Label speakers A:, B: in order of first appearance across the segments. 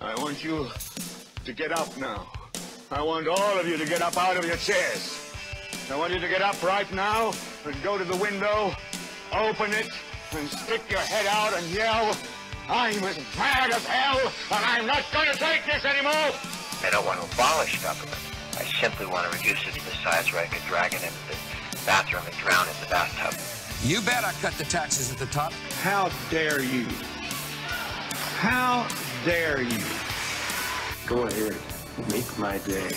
A: I want you to get up now. I want all of you to get up out of your chairs. I want you to get up right now and go to the window, open it, and stick your head out and yell, I'm as mad as hell, and I'm not going to take this anymore.
B: I don't want to abolish government. I simply want to reduce it to the size where I could drag it into the bathroom and drown it in the bathtub.
C: You bet I cut the taxes at the top.
D: How dare you? How dare you? Go ahead, make my day.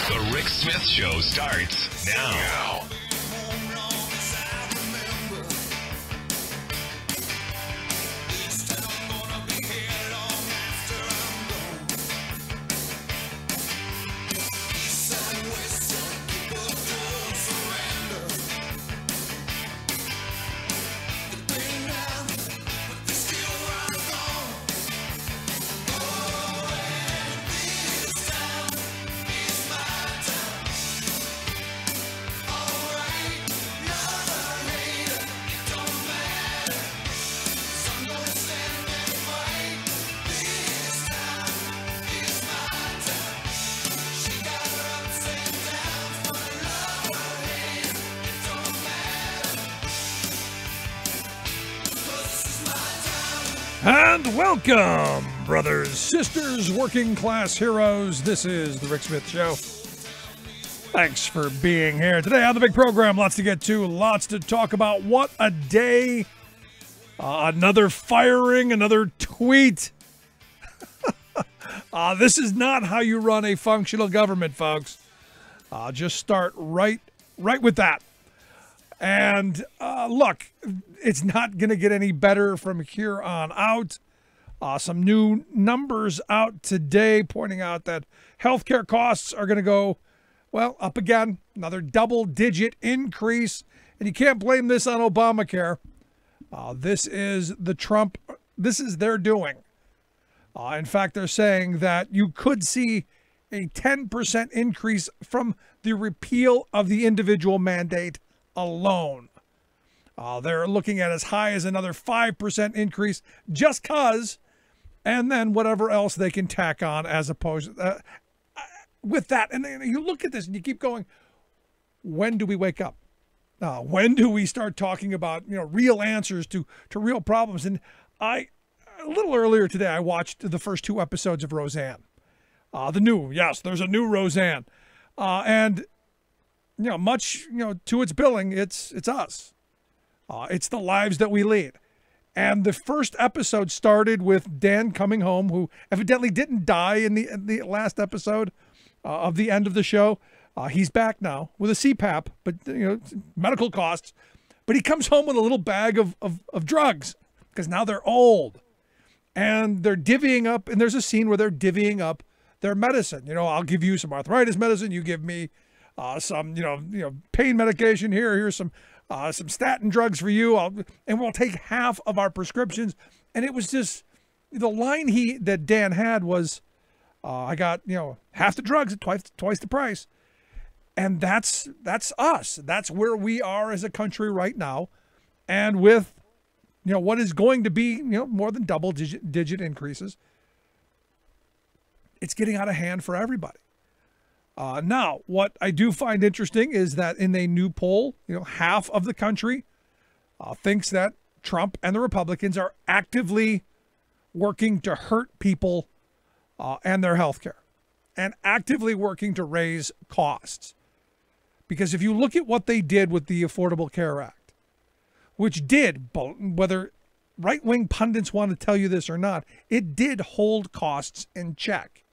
E: The Rick Smith Show starts now.
F: And welcome, brothers, sisters, working class heroes. This is the Rick Smith Show. Thanks for being here today on the big program. Lots to get to, lots to talk about. What a day. Another firing, another tweet. This is not how you run a functional government, folks. Just start right with that. And look, it's not going to get any better from here on out. Some new numbers out today pointing out that healthcare costs are going to go, well, up again. Another double-digit increase. And you can't blame this on Obamacare. This is their doing. In fact, they're saying that you could see a 10% increase from the repeal of the individual mandate alone. They're looking at as high as another 5% increase just because, and then whatever else they can tack on as opposed with that. And then you look at this and you keep going, when do we wake up? When do we start talking about, real answers to real problems? And a little earlier today, I watched the first 2 episodes of Roseanne. There's a new Roseanne. And much, to its billing, it's us. It's the lives that we lead. And the first episode started with Dan coming home, who evidently didn't die in the last episode of the end of the show. He's back now with a CPAP, but medical costs. But he comes home with a little bag of drugs because now they're old. And they're divvying up, and there's a scene where they're divvying up their medicine. I'll give you some arthritis medicine, you give me some, pain medication here. Here's some statin drugs for you. And we'll take half of our prescriptions. And it was just the line that Dan had was, I got, half the drugs at twice the price. And that's us. That's where we are as a country right now. And with, what is going to be, more than double digit increases, it's getting out of hand for everybody. Now, what I do find interesting is that in a new poll, half of the country thinks that Trump and the Republicans are actively working to hurt people and their health care and actively working to raise costs. Because if you look at what they did with the Affordable Care Act, which did, whether right-wing pundits want to tell you this or not, it did hold costs in check.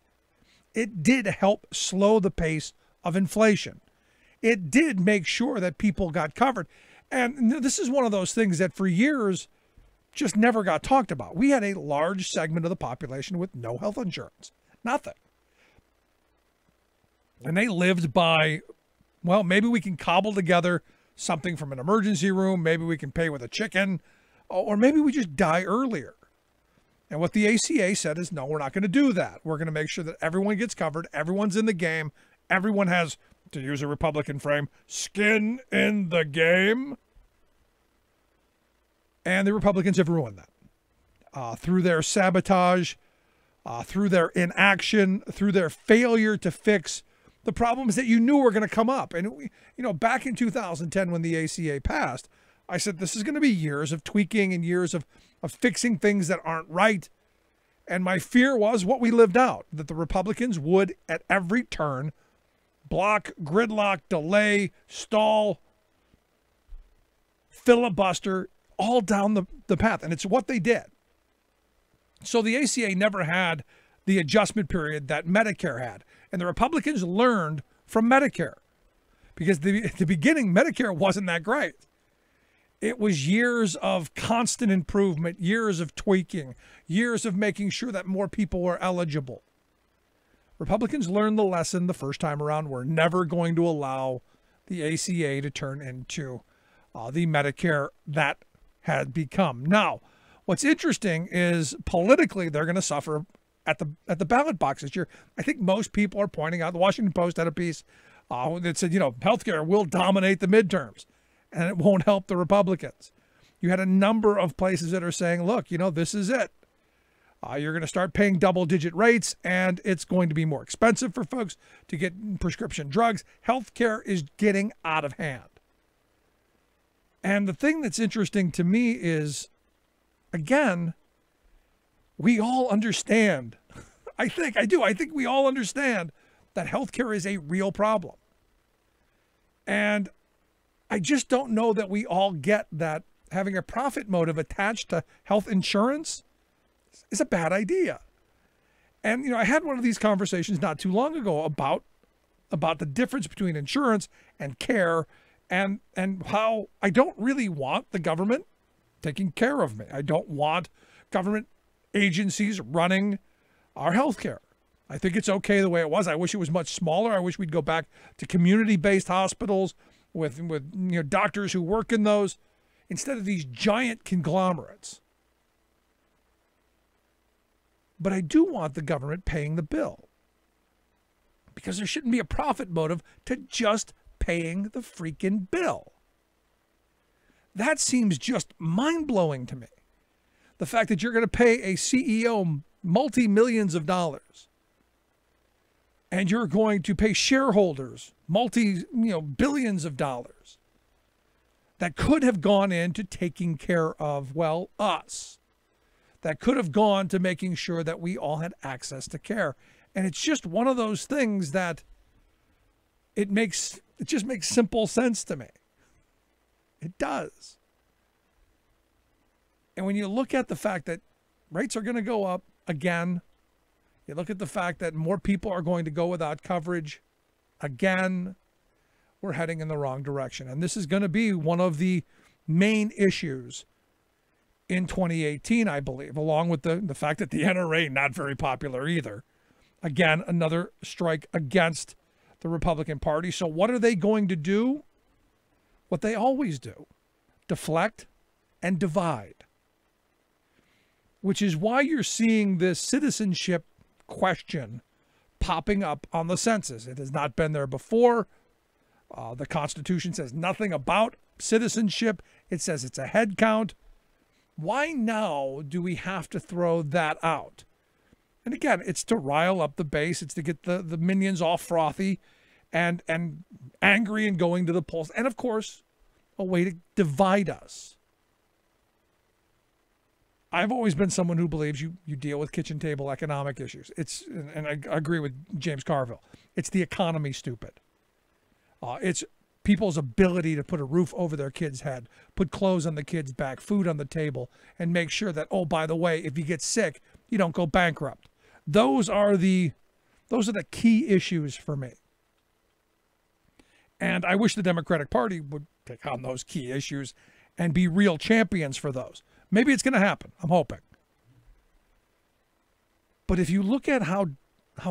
F: It did help slow the pace of inflation. It did make sure that people got covered. And this is one of those things that for years just never got talked about. We had a large segment of the population with no health insurance. Nothing. And they lived by, well, maybe we can cobble together something from an emergency room. Maybe we can pay with a chicken. Or maybe we just die earlier. And what the ACA said is, no, we're not going to do that. We're going to make sure that everyone gets covered. Everyone's in the game. Everyone has, to use a Republican frame, skin in the game. And the Republicans have ruined that through their sabotage through their inaction, through their failure to fix the problems that you knew were going to come up. And, back in 2010 when the ACA passed, I said this is going to be years of tweaking and years of fixing things that aren't right. And my fear was what we lived out, that the Republicans would, at every turn, block, gridlock, delay, stall, filibuster, all down the path. And it's what they did. So the ACA never had the adjustment period that Medicare had. And the Republicans learned from Medicare. Because at the beginning, Medicare wasn't that great. It was years of constant improvement, years of tweaking, years of making sure that more people were eligible. Republicans learned the lesson the first time around. We're never going to allow the ACA to turn into the Medicare that had become. Now, what's interesting is politically they're going to suffer at the ballot box this year. I think most people are pointing out, the Washington Post had a piece that said, healthcare will dominate the midterms. And it won't help the Republicans. You had a number of places that are saying, look, this is it. You're going to start paying double-digit rates, and it's going to be more expensive for folks to get prescription drugs. Healthcare is getting out of hand. And the thing that's interesting to me is, again, we all understand. I think we all understand that healthcare is a real problem. And I just don't know that we all get that having a profit motive attached to health insurance is a bad idea. And, I had one of these conversations not too long ago about the difference between insurance and care and how I don't really want the government taking care of me. I don't want government agencies running our healthcare. I think it's okay the way it was. I wish it was much smaller. I wish we'd go back to community-based hospitals with doctors who work in those, instead of these giant conglomerates. But I do want the government paying the bill, because there shouldn't be a profit motive to just paying the freaking bill. That seems just mind-blowing to me. The fact that you're going to pay a CEO multi-millions of dollars, and you're going to pay shareholders billions of dollars that could have gone into taking care of, us. That could have gone to making sure that we all had access to care. And it's just one of those things that it just makes simple sense to me. It does. And when you look at the fact that rates are going to go up again, you look at the fact that more people are going to go without coverage again, we're heading in the wrong direction. And this is going to be one of the main issues in 2018, I believe, along with the fact that the NRA, not very popular either. Again, another strike against the Republican Party. So what are they going to do? What they always do: deflect and divide. Which is why you're seeing this citizenship question popping up on the census. It has not been there before. The Constitution says nothing about citizenship. It says it's a head count. Why now do we have to throw that out? And again, it's to rile up the base. It's to get the minions all frothy and angry and going to the polls. And of course, a way to divide us. I've always been someone who believes you deal with kitchen table economic issues. And I agree with James Carville. It's the economy, stupid. It's people's ability to put a roof over their kid's head, put clothes on the kid's back, food on the table, and make sure that, oh, by the way, if you get sick, you don't go bankrupt. Those are the key issues for me. And I wish the Democratic Party would take on those key issues and be real champions for those. Maybe it's going to happen. I'm hoping. But if you look at how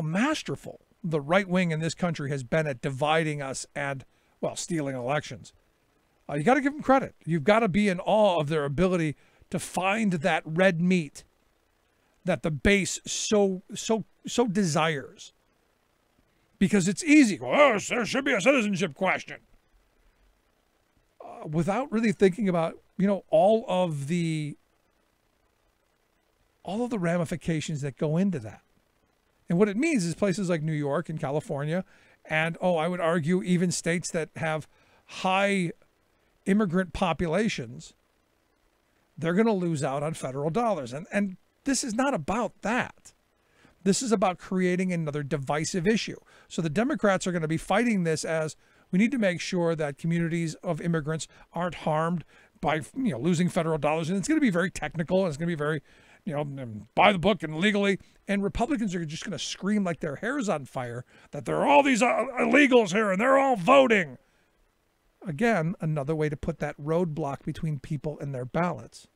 F: masterful the right wing in this country has been at dividing us and, stealing elections, you got to give them credit. You've got to be in awe of their ability to find that red meat that the base so desires. Because it's easy. Well, there should be a citizenship question. Without really thinking about, all of the ramifications that go into that. And what it means is places like New York and California, and I would argue even states that have high immigrant populations, they're going to lose out on federal dollars. And this is not about that. This is about creating another divisive issue. So the Democrats are going to be fighting this as we need to make sure that communities of immigrants aren't harmed by losing federal dollars. And it's going to be very technical. And it's going to be very, by the book and legally. And Republicans are just going to scream like their hair's on fire that there are all these illegals here and they're all voting. Again, another way to put that roadblock between people and their ballots.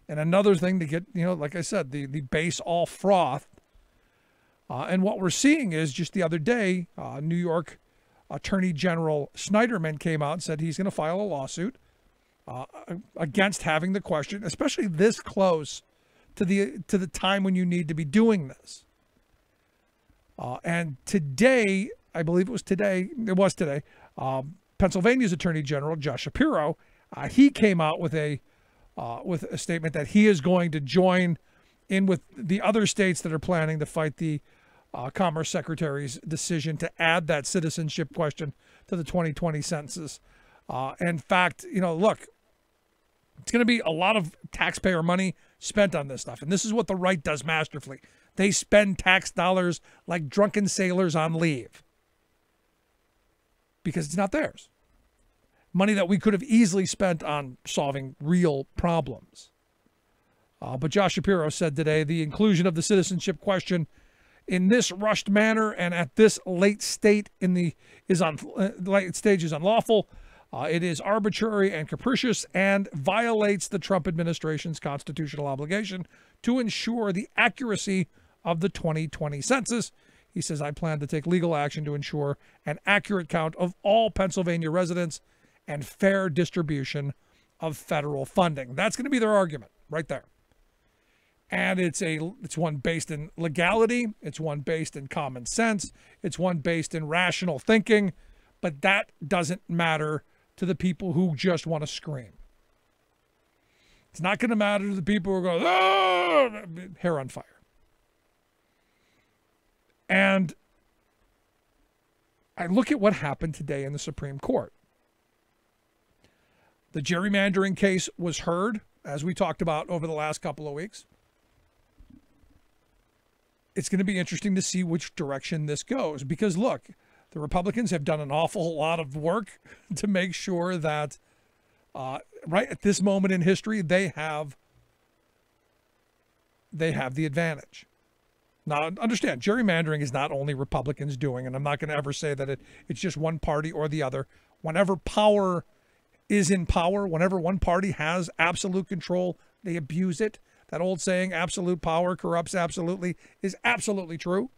F: And another thing to get, like I said, the base all froth. And what we're seeing is just the other day, New York Attorney General Snyderman came out and said he's going to file a lawsuit against having the question, especially this close to the time when you need to be doing this. And today, I believe it was today, Pennsylvania's Attorney General Josh Shapiro, he came out with a statement that he is going to join in with the other states that are planning to fight the Commerce Secretary's decision to add that citizenship question to the 2020 census. In fact, look, it's going to be a lot of taxpayer money spent on this stuff. And this is what the right does masterfully. They spend tax dollars like drunken sailors on leave because it's not theirs. Money that we could have easily spent on solving real problems. But Josh Shapiro said today the inclusion of the citizenship question in this rushed manner and at this late stage is unlawful. It is arbitrary and capricious and violates the Trump administration's constitutional obligation to ensure the accuracy of the 2020 census. He says, I plan to take legal action to ensure an accurate count of all Pennsylvania residents and fair distribution of federal funding. That's going to be their argument right there. And it's one based in legality. It's one based in common sense. It's one based in rational thinking. But that doesn't matter to the people who just want to scream. It's not going to matter to the people who go, hair on fire. And I look at what happened today in the Supreme Court. The gerrymandering case was heard, as we talked about over the last couple of weeks. It's going to be interesting to see which direction this goes because, look, the Republicans have done an awful lot of work to make sure that right at this moment in history, they have the advantage. Now, understand, gerrymandering is not only Republicans doing, and I'm not going to ever say that it's just one party or the other. Whenever power is in power, whenever one party has absolute control, they abuse it. That old saying, absolute power corrupts absolutely, is absolutely true.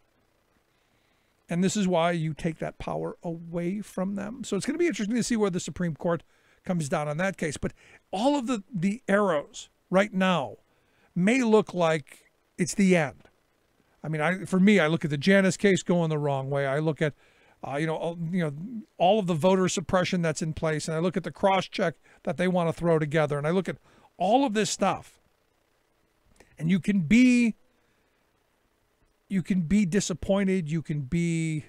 F: And this is why you take that power away from them. So it's going to be interesting to see where the Supreme Court comes down on that case. But all of the arrows right now may look like it's the end. I mean, for me, I look at the Janus case going the wrong way. I look at, all of the voter suppression that's in place, and I look at the cross-check that they want to throw together, and I look at all of this stuff. And you can be disappointed, you can be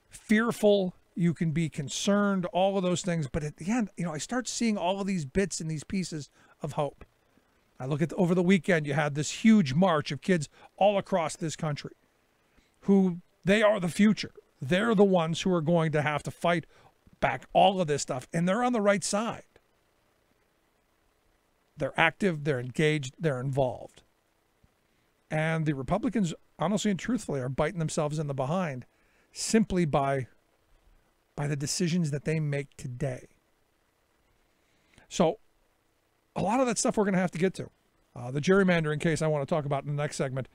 F: fearful, you can be concerned, all of those things. But at the end, I start seeing all of these bits and these pieces of hope. I look at over the weekend, you had this huge march of kids all across this country who they are the future. They're the ones who are going to have to fight back all of this stuff. And they're on the right side. They're active, they're engaged, they're involved. And the Republicans, honestly and truthfully, are biting themselves in the behind simply by the decisions that they make today. So a lot of that stuff we're going to have to get to. The gerrymandering case I want to talk about in the next segment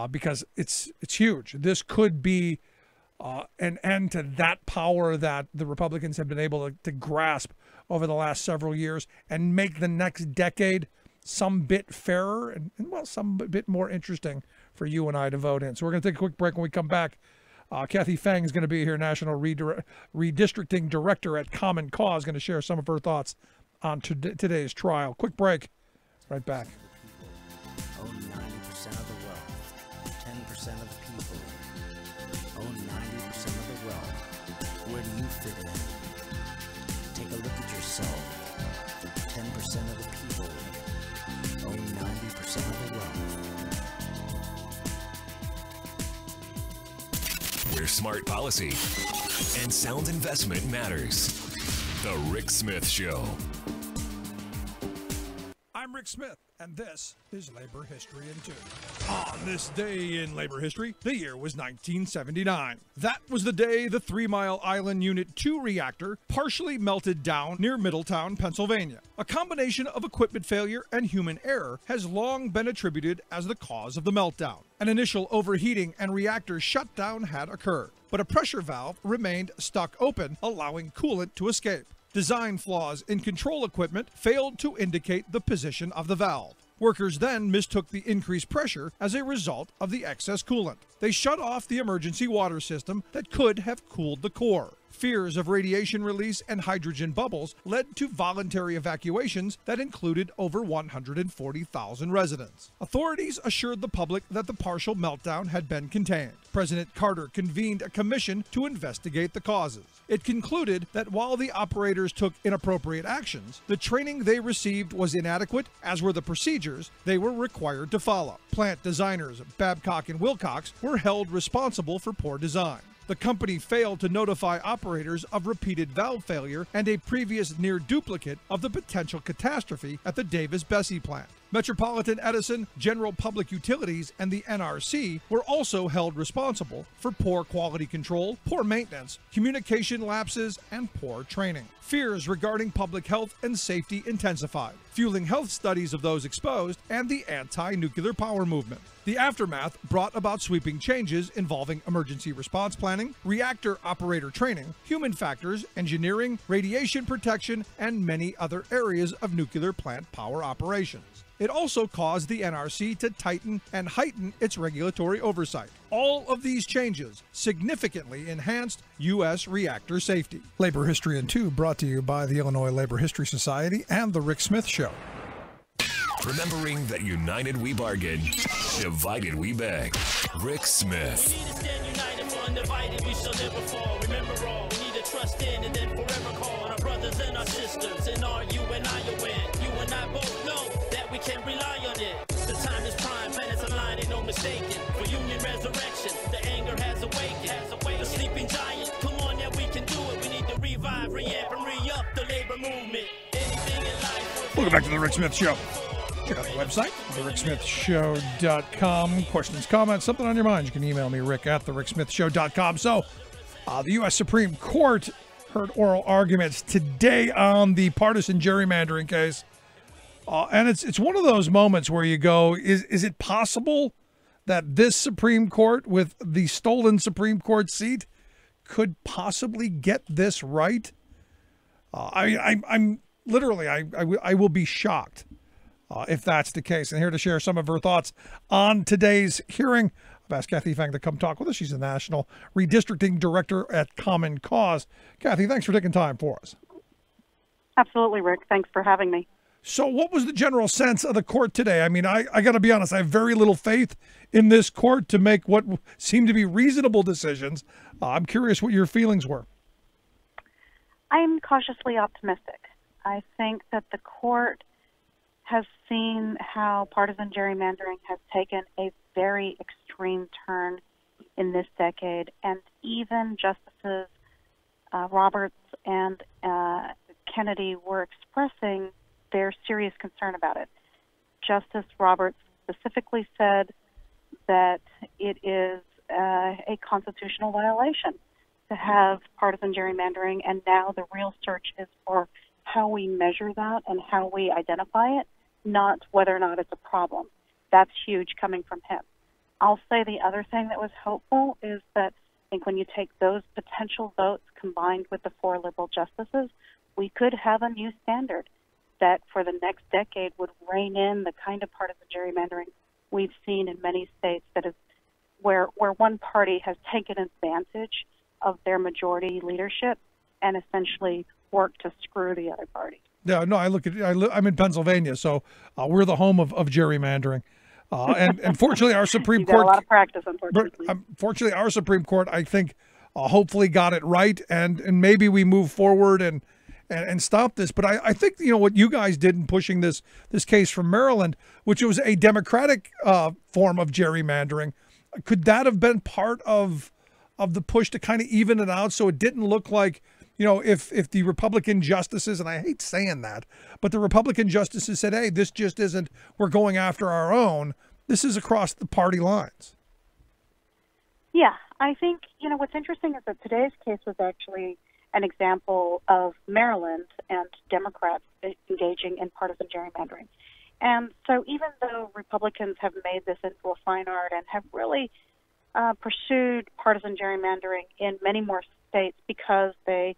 F: because it's huge. This could be an end to that power that the Republicans have been able to grasp over the last several years and make the next decade some bit fairer and some bit more interesting for you and I to vote in. So we're going to take a quick break. When we come back, Kathay Feng is going to be here, National Redistricting Director at Common Cause, going to share some of her thoughts on today's trial. Quick break. Right back.
G: Own 90% of the wealth, 10% of the people own 90% of the wealth. Where do you fit in? Take a look at yourself. 10% of the people own 90% of the wealth.
E: Where smart policy and sound investment matters. The Rick Smith Show.
F: I'm Rick Smith, and this is Labor History in 2. On this day in labor history, the year was 1979. That was the day the 3 Mile Island Unit 2 reactor partially melted down near Middletown, Pennsylvania. A combination of equipment failure and human error has long been attributed as the cause of the meltdown. An initial overheating and reactor shutdown had occurred, but a pressure valve remained stuck open, allowing coolant to escape. Design flaws in control equipment failed to indicate the position of the valve. Workers then mistook the increased pressure as a result of the excess coolant. They shut off the emergency water system that could have cooled the core. Fears of radiation release and hydrogen bubbles led to voluntary evacuations that included over 140,000 residents. Authorities assured the public that the partial meltdown had been contained. President Carter convened a commission to investigate the causes. It concluded that while the operators took inappropriate actions, the training they received was inadequate, as were the procedures they were required to follow. Plant designers Babcock and Wilcox were held responsible for poor design. The company failed to notify operators of repeated valve failure and a previous near duplicate of the potential catastrophe at the Davis-Besse plant. Metropolitan Edison, General Public Utilities, and the NRC were also held responsible for poor quality control, poor maintenance, communication lapses, and poor training. Fears regarding public health and safety intensified, fueling health studies of those exposed and the anti-nuclear power movement. The aftermath brought about sweeping changes involving emergency response planning, reactor operator training, human factors, engineering, radiation protection, and many other areas of nuclear plant power operations. It also caused the NRC to tighten and heighten its regulatory oversight. All of these changes significantly enhanced U.S. reactor safety. Labor History in 2 brought to you by the Illinois Labor History Society and The Rick Smith Show.
E: Remembering that united we bargain, divided we beg. Rick Smith.
H: We need to stand united, for undivided we shall never fall. Remember all, we need to trust in and then forever call on our brothers and our sisters. And are you and I will win. You and I both know that we can rely on it. The time is prime, planets align, ain't no mistaking. For union resurrection, the anger has awakened. The sleeping giant, come on, yeah, we can do it. We need to revive, re-amp, and re-up the labor movement. Anything in life.
F: Welcome back to the Rick Smith Show. Check out the website, thericksmithshow.com. Questions, comments, something on your mind, you can email me, rick at thericksmithshow.com. So, the U.S. Supreme Court heard oral arguments today on the partisan gerrymandering case. And it's one of those moments where you go, is it possible that this Supreme Court, with the stolen Supreme Court seat, could possibly get this right? I'm literally, I will be shocked if that's the case. And here to share some of her thoughts on today's hearing, I've asked Kathay Feng to come talk with us. She's the National Redistricting Director at Common Cause. Kathay, thanks for taking time for us.
I: Absolutely, Rick. Thanks for having me.
F: So what was the general sense of the court today? I mean, I got to be honest, I have very little faith in this court to make what seem to be reasonable decisions. I'm curious what your feelings were.
I: I'm cautiously optimistic. I think that the court has seen how partisan gerrymandering has taken a very extreme turn in this decade, and even Justices Roberts and Kennedy were expressing their serious concern about it. Justice Roberts specifically said that it is a constitutional violation to have partisan gerrymandering, and now the real search is for how we measure that and how we identify it, not whether or not it's a problem. That's huge coming from him. I'll say the other thing that was hopeful is that I think when you take those potential votes combined with the 4 liberal justices, we could have a new standard that for the next decade would rein in the kind of partisan gerrymandering we've seen in many states, that is where one party has taken advantage of their majority leadership and essentially worked to screw the other party.
F: Yeah, no, I'm in Pennsylvania, so we're the home of gerrymandering. And fortunately, our Supreme
I: You got
F: Court.
I: a lot of practice, unfortunately.
F: Fortunately, our Supreme Court, I think, hopefully got it right, and maybe we move forward and stop this. But I think what you guys did in pushing this case from Maryland, which was a Democratic form of gerrymandering, could that have been part of the push to kind of even it out, so it didn't look like if the Republican justices, and I hate saying that, but the Republican justices said, hey, this just isn't, we're going after our own. This is across the party lines.
I: Yeah, I think, what's interesting is that today's case was actually an example of Maryland and Democrats engaging in partisan gerrymandering. And so even though Republicans have made this into a fine art and have really pursued partisan gerrymandering in many more states because they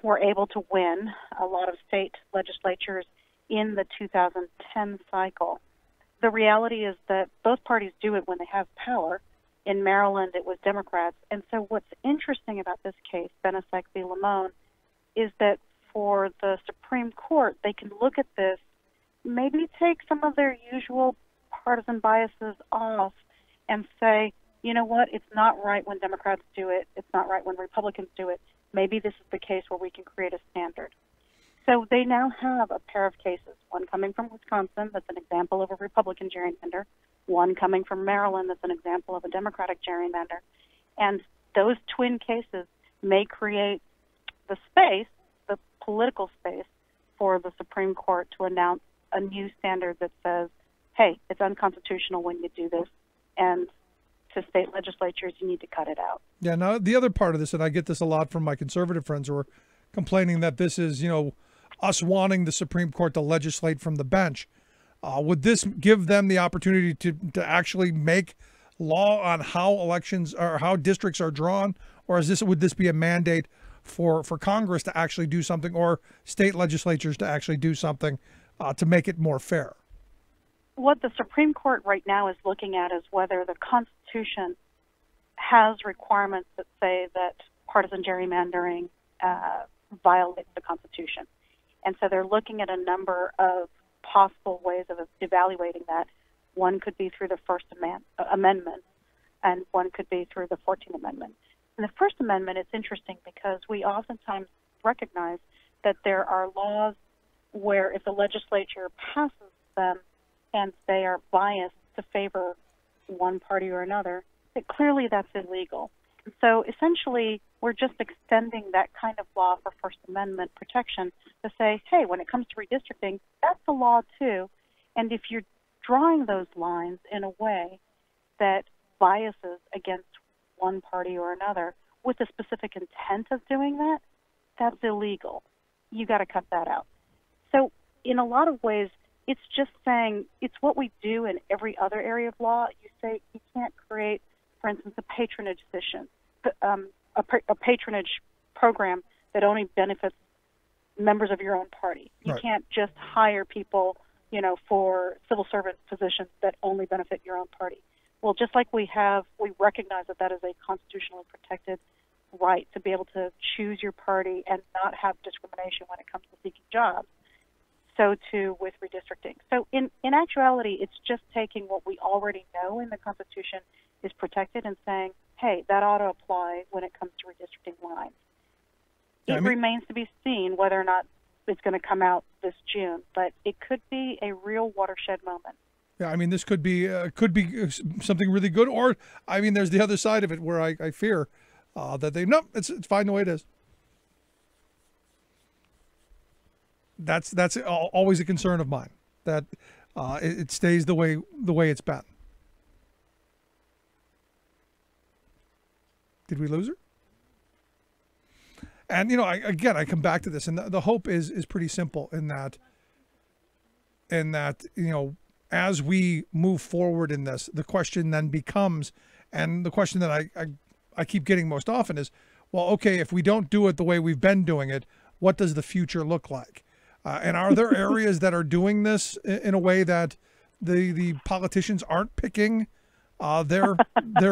I: were able to win a lot of state legislatures in the 2010 cycle, the reality is that both parties do it when they have power. In Maryland, it was Democrats. And so what's interesting about this case, Benesek v. Lamone, is that for the Supreme Court, they can look at this, maybe take some of their usual partisan biases off and say, you know what, it's not right when Democrats do it. It's not right when Republicans do it. Maybe this is the case where we can create a standard. So they now have a pair of cases, one coming from Wisconsin that's an example of a Republican gerrymander, one coming from Maryland that's an example of a Democratic gerrymander. And those twin cases may create the space, the political space, for the Supreme Court to announce a new standard that says, hey, it's unconstitutional when you do this, and to state legislatures, you need to cut it out.
F: Yeah, now the other part of this, and I get this a lot from my conservative friends who are complaining that this is, us wanting the Supreme Court to legislate from the bench. Would this give them the opportunity to actually make law on how elections or how districts are drawn, or would this be a mandate for Congress to actually do something, or state legislatures to actually do something to make it more fair?
I: What the Supreme Court right now is looking at is whether the Constitution has requirements that say that partisan gerrymandering violates the Constitution. And so they're looking at a number of possible ways of evaluating that. One could be through the First Amendment, and one could be through the 14th Amendment. In the First Amendment, it's interesting because we oftentimes recognize that there are laws where if the legislature passes them and they are biased to favor one party or another, that clearly that's illegal. So essentially, we're just extending that kind of law for First Amendment protection to say, hey, when it comes to redistricting, that's the law too. And if you're drawing those lines in a way that biases against one party or another with the specific intent of doing that, that's illegal. You got to cut that out. So in a lot of ways, it's just saying it's what we do in every other area of law. You say you can't create, for instance, a patronage position, a patronage program that only benefits members of your own party. You
F: Right.
I: can't just hire people, for civil servant positions that only benefit your own party. Well, just like we recognize that is a constitutionally protected right to be able to choose your party and not have discrimination when it comes to seeking jobs. So too with redistricting. So in actuality, it's just taking what we already know in the Constitution is protected and saying, hey, that ought to apply when it comes to redistricting lines. It remains to be seen whether or not it's going to come out this June, but it could be a real watershed moment.
F: Yeah, I mean, this could be something really good, or there's the other side of it where I fear that it's fine the way it is. That's always a concern of mine, that it stays the way it's been. Did we lose her? And I come back to this, and the hope is pretty simple in that as we move forward in this, the question then becomes, and the question that I keep getting most often is, well, okay, if we don't do it the way we've been doing it, what does the future look like? And are there areas that are doing this in a way that the politicians aren't picking their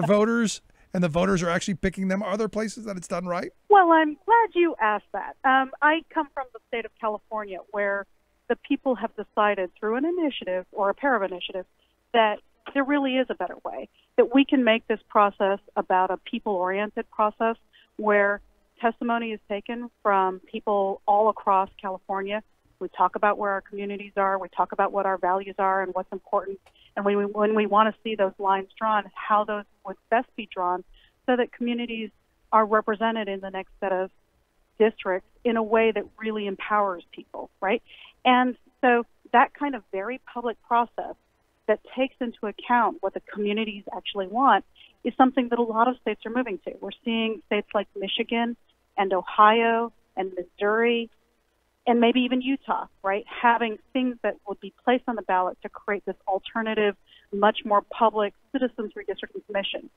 F: voters, and the voters are actually picking them? Are there places that it's done right?
I: Well, I'm glad you asked that. I come from the state of California, where the people have decided through an initiative or a pair of initiatives that there really is a better way, that we can make this process about a people-oriented process where testimony is taken from people all across California. We talk about where our communities are, we talk about what our values are and what's important, and when we want to see those lines drawn, how those would best be drawn so that communities are represented in the next set of districts in a way that really empowers people, right? And so that kind of very public process that takes into account what the communities actually want is something that a lot of states are moving to. We're seeing states like Michigan and Ohio and Missouri and maybe even Utah, right, having things that would be placed on the ballot to create this alternative, much more public citizens redistricting commission.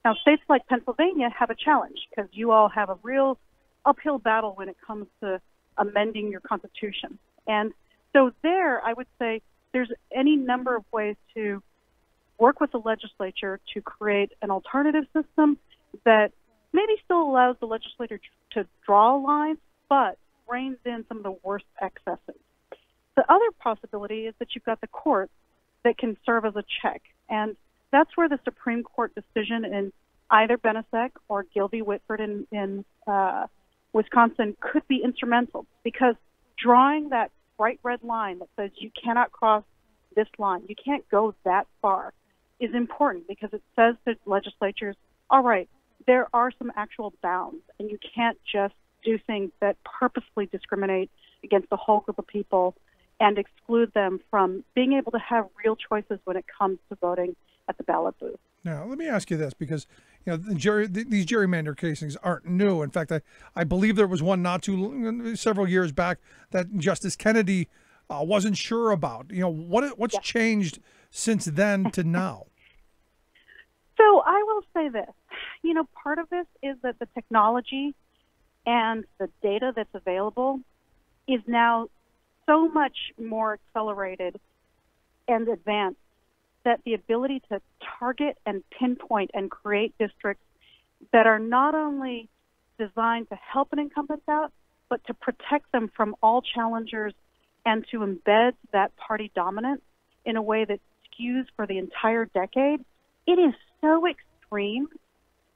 I: Now, states like Pennsylvania have a challenge because you all have a real uphill battle when it comes to amending your constitution. And so there, I would say there's any number of ways to work with the legislature to create an alternative system that maybe still allows the legislature to draw lines, but reins in some of the worst excesses. The other possibility is that you've got the courts that can serve as a check. And that's where the Supreme Court decision in either Benesek or Gilby Whitford in Wisconsin could be instrumental, because drawing that bright red line that says you cannot cross this line, you can't go that far, is important, because it says to legislatures, all right, there are some actual bounds, and you can't just do things that purposely discriminate against a whole group of people and exclude them from being able to have real choices when it comes to voting at the ballot booth.
F: Now, let me ask you this, because these gerrymander casings aren't new. In fact, I believe there was one several years back that Justice Kennedy wasn't sure about. What's changed since then to now?
I: So I will say this. Part of this is that the technology and the data that's available is now so much more accelerated and advanced that the ability to target and pinpoint and create districts that are not only designed to help an incumbent out, but to protect them from all challengers and to embed that party dominance in a way that skews for the entire decade, it is so extreme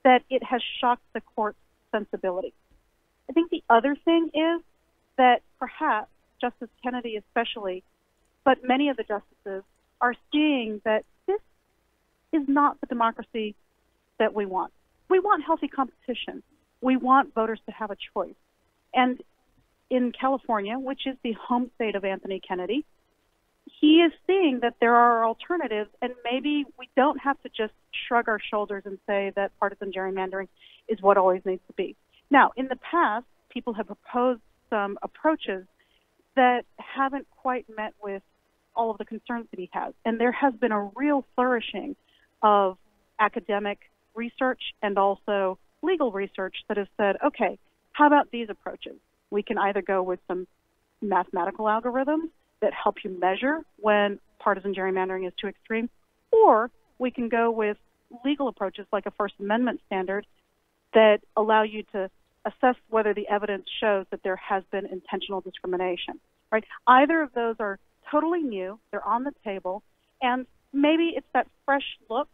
I: that it has shocked the court's sensibility. I think the other thing is that perhaps Justice Kennedy especially, but many of the justices are seeing that this is not the democracy that we want. We want healthy competition. We want voters to have a choice. And in California, which is the home state of Anthony Kennedy, he is seeing that there are alternatives, and maybe we don't have to just shrug our shoulders and say that partisan gerrymandering is what always needs to be. Now, in the past, people have proposed some approaches that haven't quite met with all of the concerns that he has. And there has been a real flourishing of academic research and also legal research that has said, okay, how about these approaches? We can either go with some mathematical algorithms that help you measure when partisan gerrymandering is too extreme, or we can go with legal approaches like a First Amendment standard that allow you to assess whether the evidence shows that there has been intentional discrimination, right? Either of those are totally new, they're on the table, and maybe it's that fresh look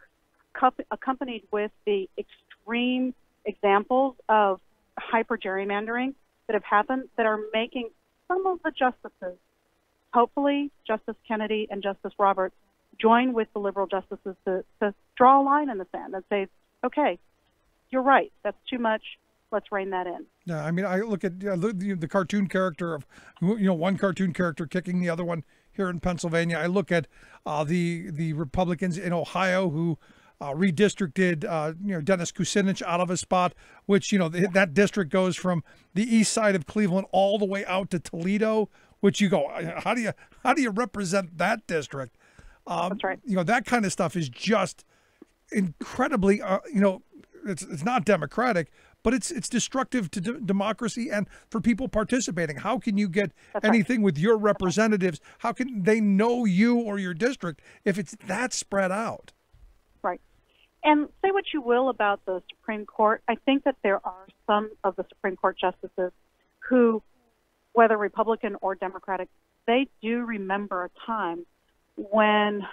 I: accompanied with the extreme examples of hyper gerrymandering that have happened that are making some of the justices, hopefully Justice Kennedy and Justice Roberts, join with the liberal justices to draw a line in the sand and say, okay, you're right, that's too much, let's rein that in.
F: Yeah, I mean, I look at the cartoon character of, one cartoon character kicking the other one here in Pennsylvania. I look at the Republicans in Ohio who redistricted, Dennis Kucinich out of a spot, which, that district goes from the east side of Cleveland all the way out to Toledo, which you go, how do you represent that district?
I: That's right.
F: That kind of stuff is just incredibly, it's not democratic, but it's destructive to democracy and for people participating. How can you get anything with your representatives? How can they know you or your district if it's that spread out?
I: Right. And say what you will about the Supreme Court, I think that there are some of the Supreme Court justices who, whether Republican or Democratic, they do remember a time when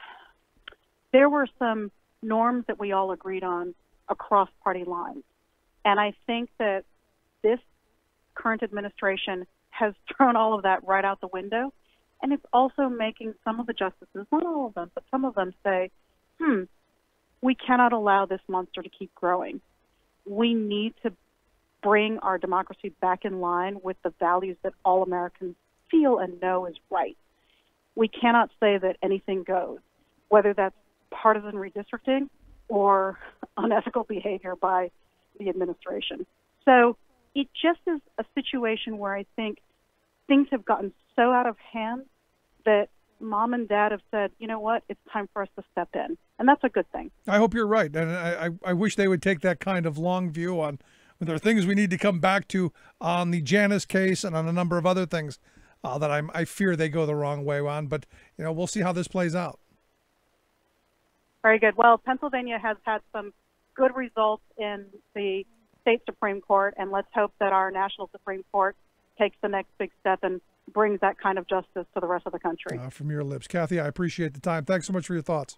I: there were some norms that we all agreed on across party lines. And I think that this current administration has thrown all of that right out the window. And it's also making some of the justices, not all of them, but some of them say, we cannot allow this monster to keep growing. We need to bring our democracy back in line with the values that all Americans feel and know is right. We cannot say that anything goes, whether that's partisan redistricting or unethical behavior by the administration. So it just is a situation where I think things have gotten so out of hand that mom and dad have said, you know what, it's time for us to step in. And that's a good thing.
F: I hope you're right. And I wish they would take that kind of long view on when there are things we need to come back to on the Janice case and on a number of other things that I fear they go the wrong way on. But, we'll see how this plays out.
I: Very good. Well, Pennsylvania has had some good results in the state Supreme Court, and let's hope that our national Supreme Court takes the next big step and brings that kind of justice to the rest of the country.
F: From your lips. Kathy, I appreciate the time. Thanks so much for your thoughts.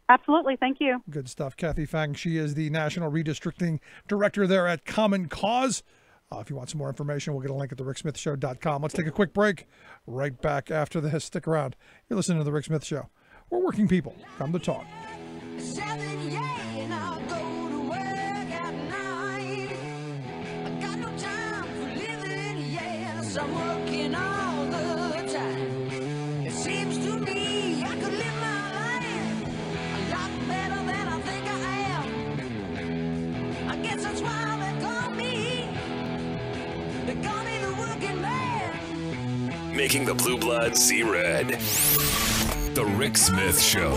I: Absolutely. Thank you.
F: Good stuff. Kathay Feng, she is the National Redistricting Director there at Common Cause. If you want some more information, we'll get a link at thericksmithshow.com. Let's take a quick break. Right back after this. Stick around. You're listening to The Rick Smith Show. We're working people. Come to talk.
J: I'm working all the time. It seems to me I could live my life a lot better than I think I am. I guess that's why they call me the working man.
E: Making the blue blood see red. The Rick Smith Show.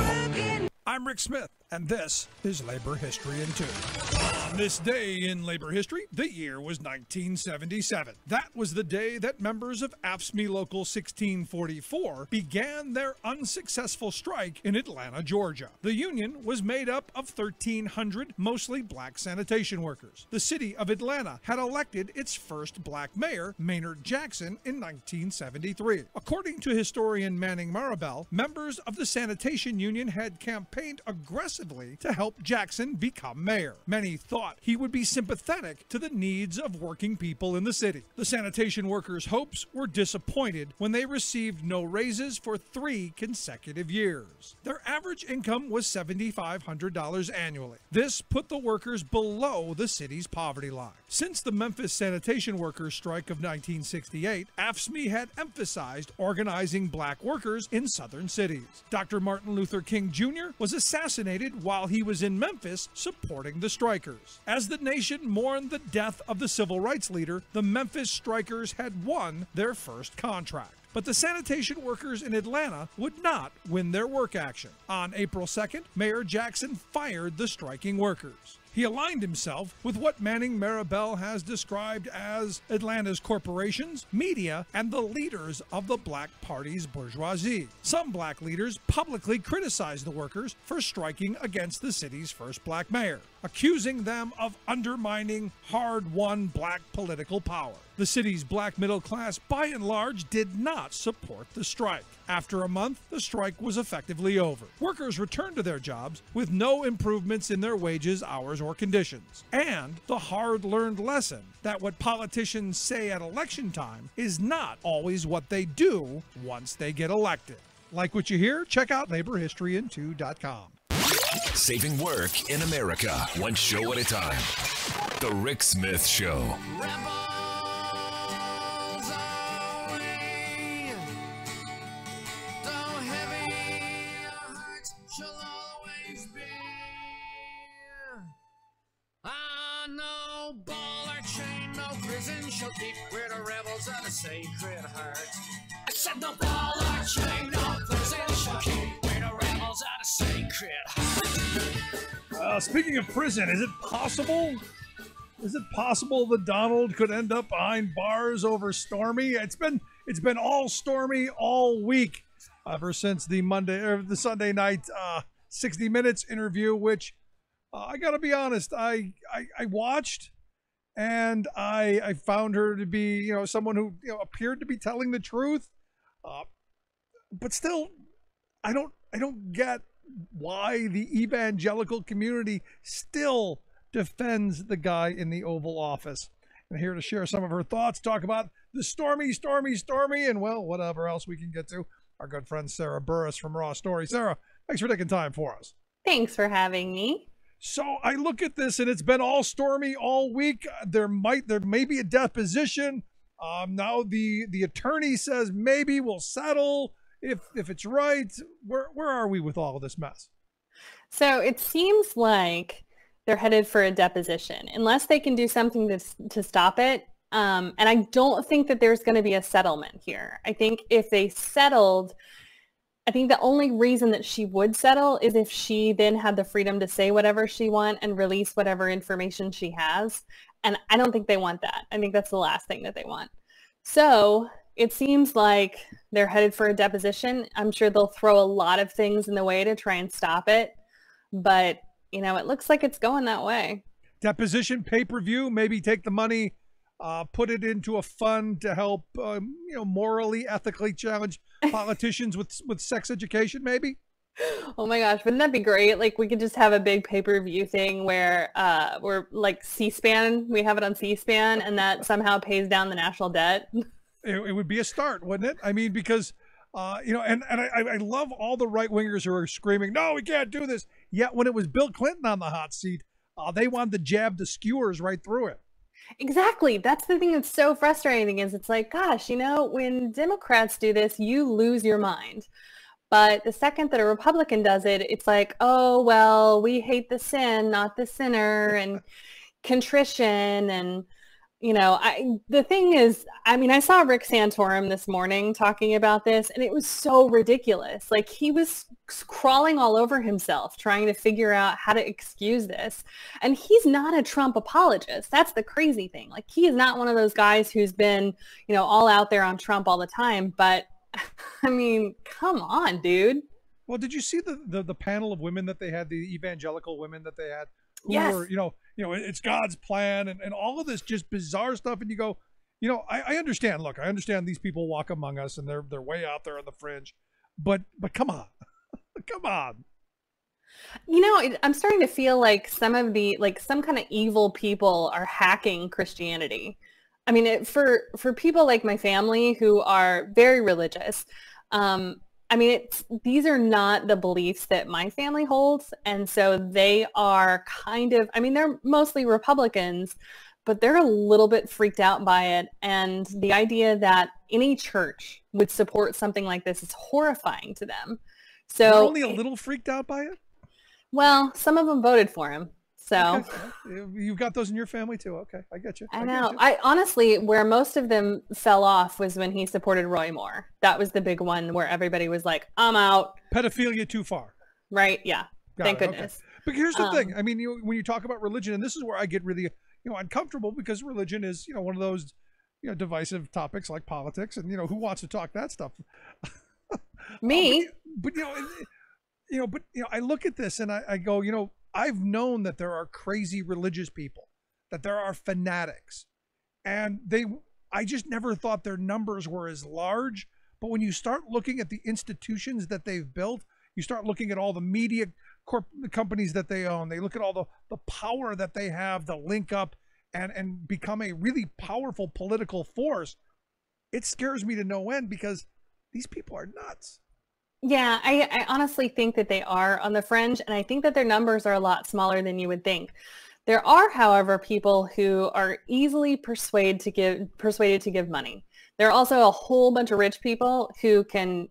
F: I'm Rick Smith, and this is Labor History in 2. On this day in labor history, the year was 1977. That was the day that members of AFSCME Local 1644 began their unsuccessful strike in Atlanta, Georgia. The union was made up of 1,300 mostly black sanitation workers. The city of Atlanta had elected its first black mayor, Maynard Jackson, in 1973. According to historian Manning Marabell, members of the sanitation union had campaigned aggressively to help Jackson become mayor. Many thought he would be sympathetic to the needs of working people in the city. The sanitation workers' hopes were disappointed when they received no raises for 3 consecutive years. Their average income was $7,500 annually. This put the workers below the city's poverty line. Since the Memphis sanitation workers' strike of 1968, AFSCME had emphasized organizing black workers in southern cities. Dr. Martin Luther King Jr. was assassinated while he was in Memphis supporting the strikers. As the nation mourned the death of the civil rights leader, the Memphis strikers had won their first contract. But the sanitation workers in Atlanta would not win their work action. On April 2nd, Mayor Jackson fired the striking workers. He aligned himself with what Manning Marabell has described as Atlanta's corporations, media, and the leaders of the Black Party's bourgeoisie. Some black leaders publicly criticized the workers for striking against the city's first black mayor, accusing them of undermining hard-won black political power. The city's black middle class, by and large, did not support the strike. After a month, the strike was effectively over. Workers returned to their jobs with no improvements in their wages, hours, or conditions. And the hard-learned lesson that what politicians say at election time is not always what they do once they get elected. Like what you hear? Check out laborhistoryin2.com.
E: Saving work in America, one show at a time. The Rick Smith Show.
J: Shall keep where the rebels of the sacred heart. I said no ball or chain, no prison shall keep where the rebels of the sacred heart.
F: Speaking of prison, is it possible that Donald could end up behind bars over Stormy? It's been all Stormy all week, ever since the Sunday night 60 Minutes interview, which I got to be honest, I watched. And I found her to be, someone who appeared to be telling the truth, but still, I don't get why the evangelical community still defends the guy in the Oval Office. And here to share some of her thoughts, talk about the Stormy, and, well, whatever else we can get to, our good friend Sarah Burris from Raw Story. Sarah, thanks for taking time for us.
K: Thanks for having me.
F: So I look at this, and it's been all stormy all week. There may be a deposition. Now the attorney says maybe we'll settle if it's right. Where are we with all of this mess?
K: So it seems like they're headed for a deposition, unless they can do something to stop it. And I don't think that there's going to be a settlement here. I think if they settled, I think the only reason that she would settle is if she then had the freedom to say whatever she wants and release whatever information she has. And I don't think they want that. I think that's the last thing that they want. So it seems like they're headed for a deposition. I'm sure they'll throw a lot of things in the way to try and stop it. But, it looks like it's going that way.
F: Deposition, pay-per-view, maybe take the money, put it into a fund to help, morally, ethically challenge politicians with sex education, maybe?
K: Oh my gosh, wouldn't that be great? Like, we could just have a big pay-per-view thing where we're like C-SPAN, we have it on C-SPAN, and that somehow pays down the national debt.
F: It would be a start, wouldn't it? I mean, because, and I love all the right-wingers who are screaming, no, we can't do this. Yet when it was Bill Clinton on the hot seat, they wanted to jab the skewers right through it.
K: Exactly. That's the thing that's so frustrating is it's like, gosh, when Democrats do this, you lose your mind. But the second that a Republican does it, it's like, oh, well, we hate the sin, not the sinner, and contrition. And, the thing is, I saw Rick Santorum this morning talking about this, and it was so ridiculous. Like, he was crawling all over himself trying to figure out how to excuse this. And he's not a Trump apologist. That's the crazy thing. Like, he is not one of those guys who's been, all out there on Trump all the time. But come on, dude.
F: Well, did you see the panel of women that they had, the evangelical women that they had? Who
K: yes.
F: were, it's God's plan and all of this just bizarre stuff. And you go, I understand. Look, I understand these people walk among us and they're way out there on the fringe. But come on. Come on.
K: I'm starting to feel like some kind of evil people are hacking Christianity. For people like my family who are very religious, these are not the beliefs that my family holds. And so they are they're mostly Republicans, but they're a little bit freaked out by it. And the idea that any church would support something like this is horrifying to them. So
F: they're only a little freaked out by it?
K: Well, some of them voted for him. So
F: okay. You've got those in your family too. Okay, I get you.
K: I know. I honestly, where most of them fell off was when he supported Roy Moore. That was the big one where everybody was like, "I'm out."
F: Pedophilia too far.
K: Right? Yeah. Thank goodness.
F: Okay. But here's the thing. When you talk about religion, and this is where I get really, uncomfortable because religion is, one of those, divisive topics like politics, and who wants to talk that stuff?
K: Me.
F: But I look at this and I go, I've known that there are crazy religious people, that there are fanatics, and I just never thought their numbers were as large. But when you start looking at the institutions that they've built, you start looking at all the media companies that they own, they look at all the power that they have to link up and become a really powerful political force. It scares me to no end because these people are nuts.
K: Yeah, I honestly think that they are on the fringe, and I think that their numbers are a lot smaller than you would think. There are, however, people who are easily persuaded to give money. There are also a whole bunch of rich people who can,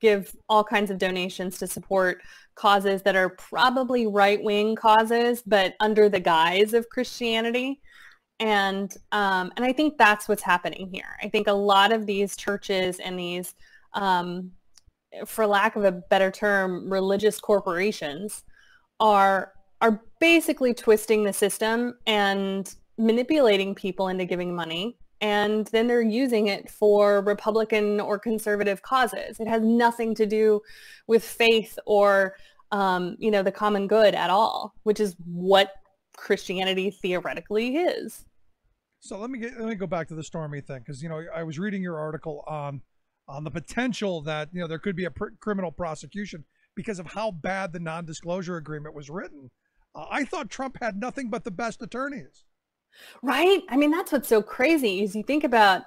K: give all kinds of donations to support causes that are probably right-wing causes, but under the guise of Christianity. And I think that's what's happening here. I think a lot of these churches and these for lack of a better term, religious corporations are basically twisting the system and manipulating people into giving money, and then they're using it for Republican or conservative causes. It has nothing to do with faith or the common good at all, which is what Christianity theoretically is.
F: So let me go back to the Stormy thing, because I was reading your article on the potential that there could be a criminal prosecution because of how bad the non-disclosure agreement was written. I thought Trump had nothing but the best attorneys.
K: Right? I mean, that's what's so crazy is you think about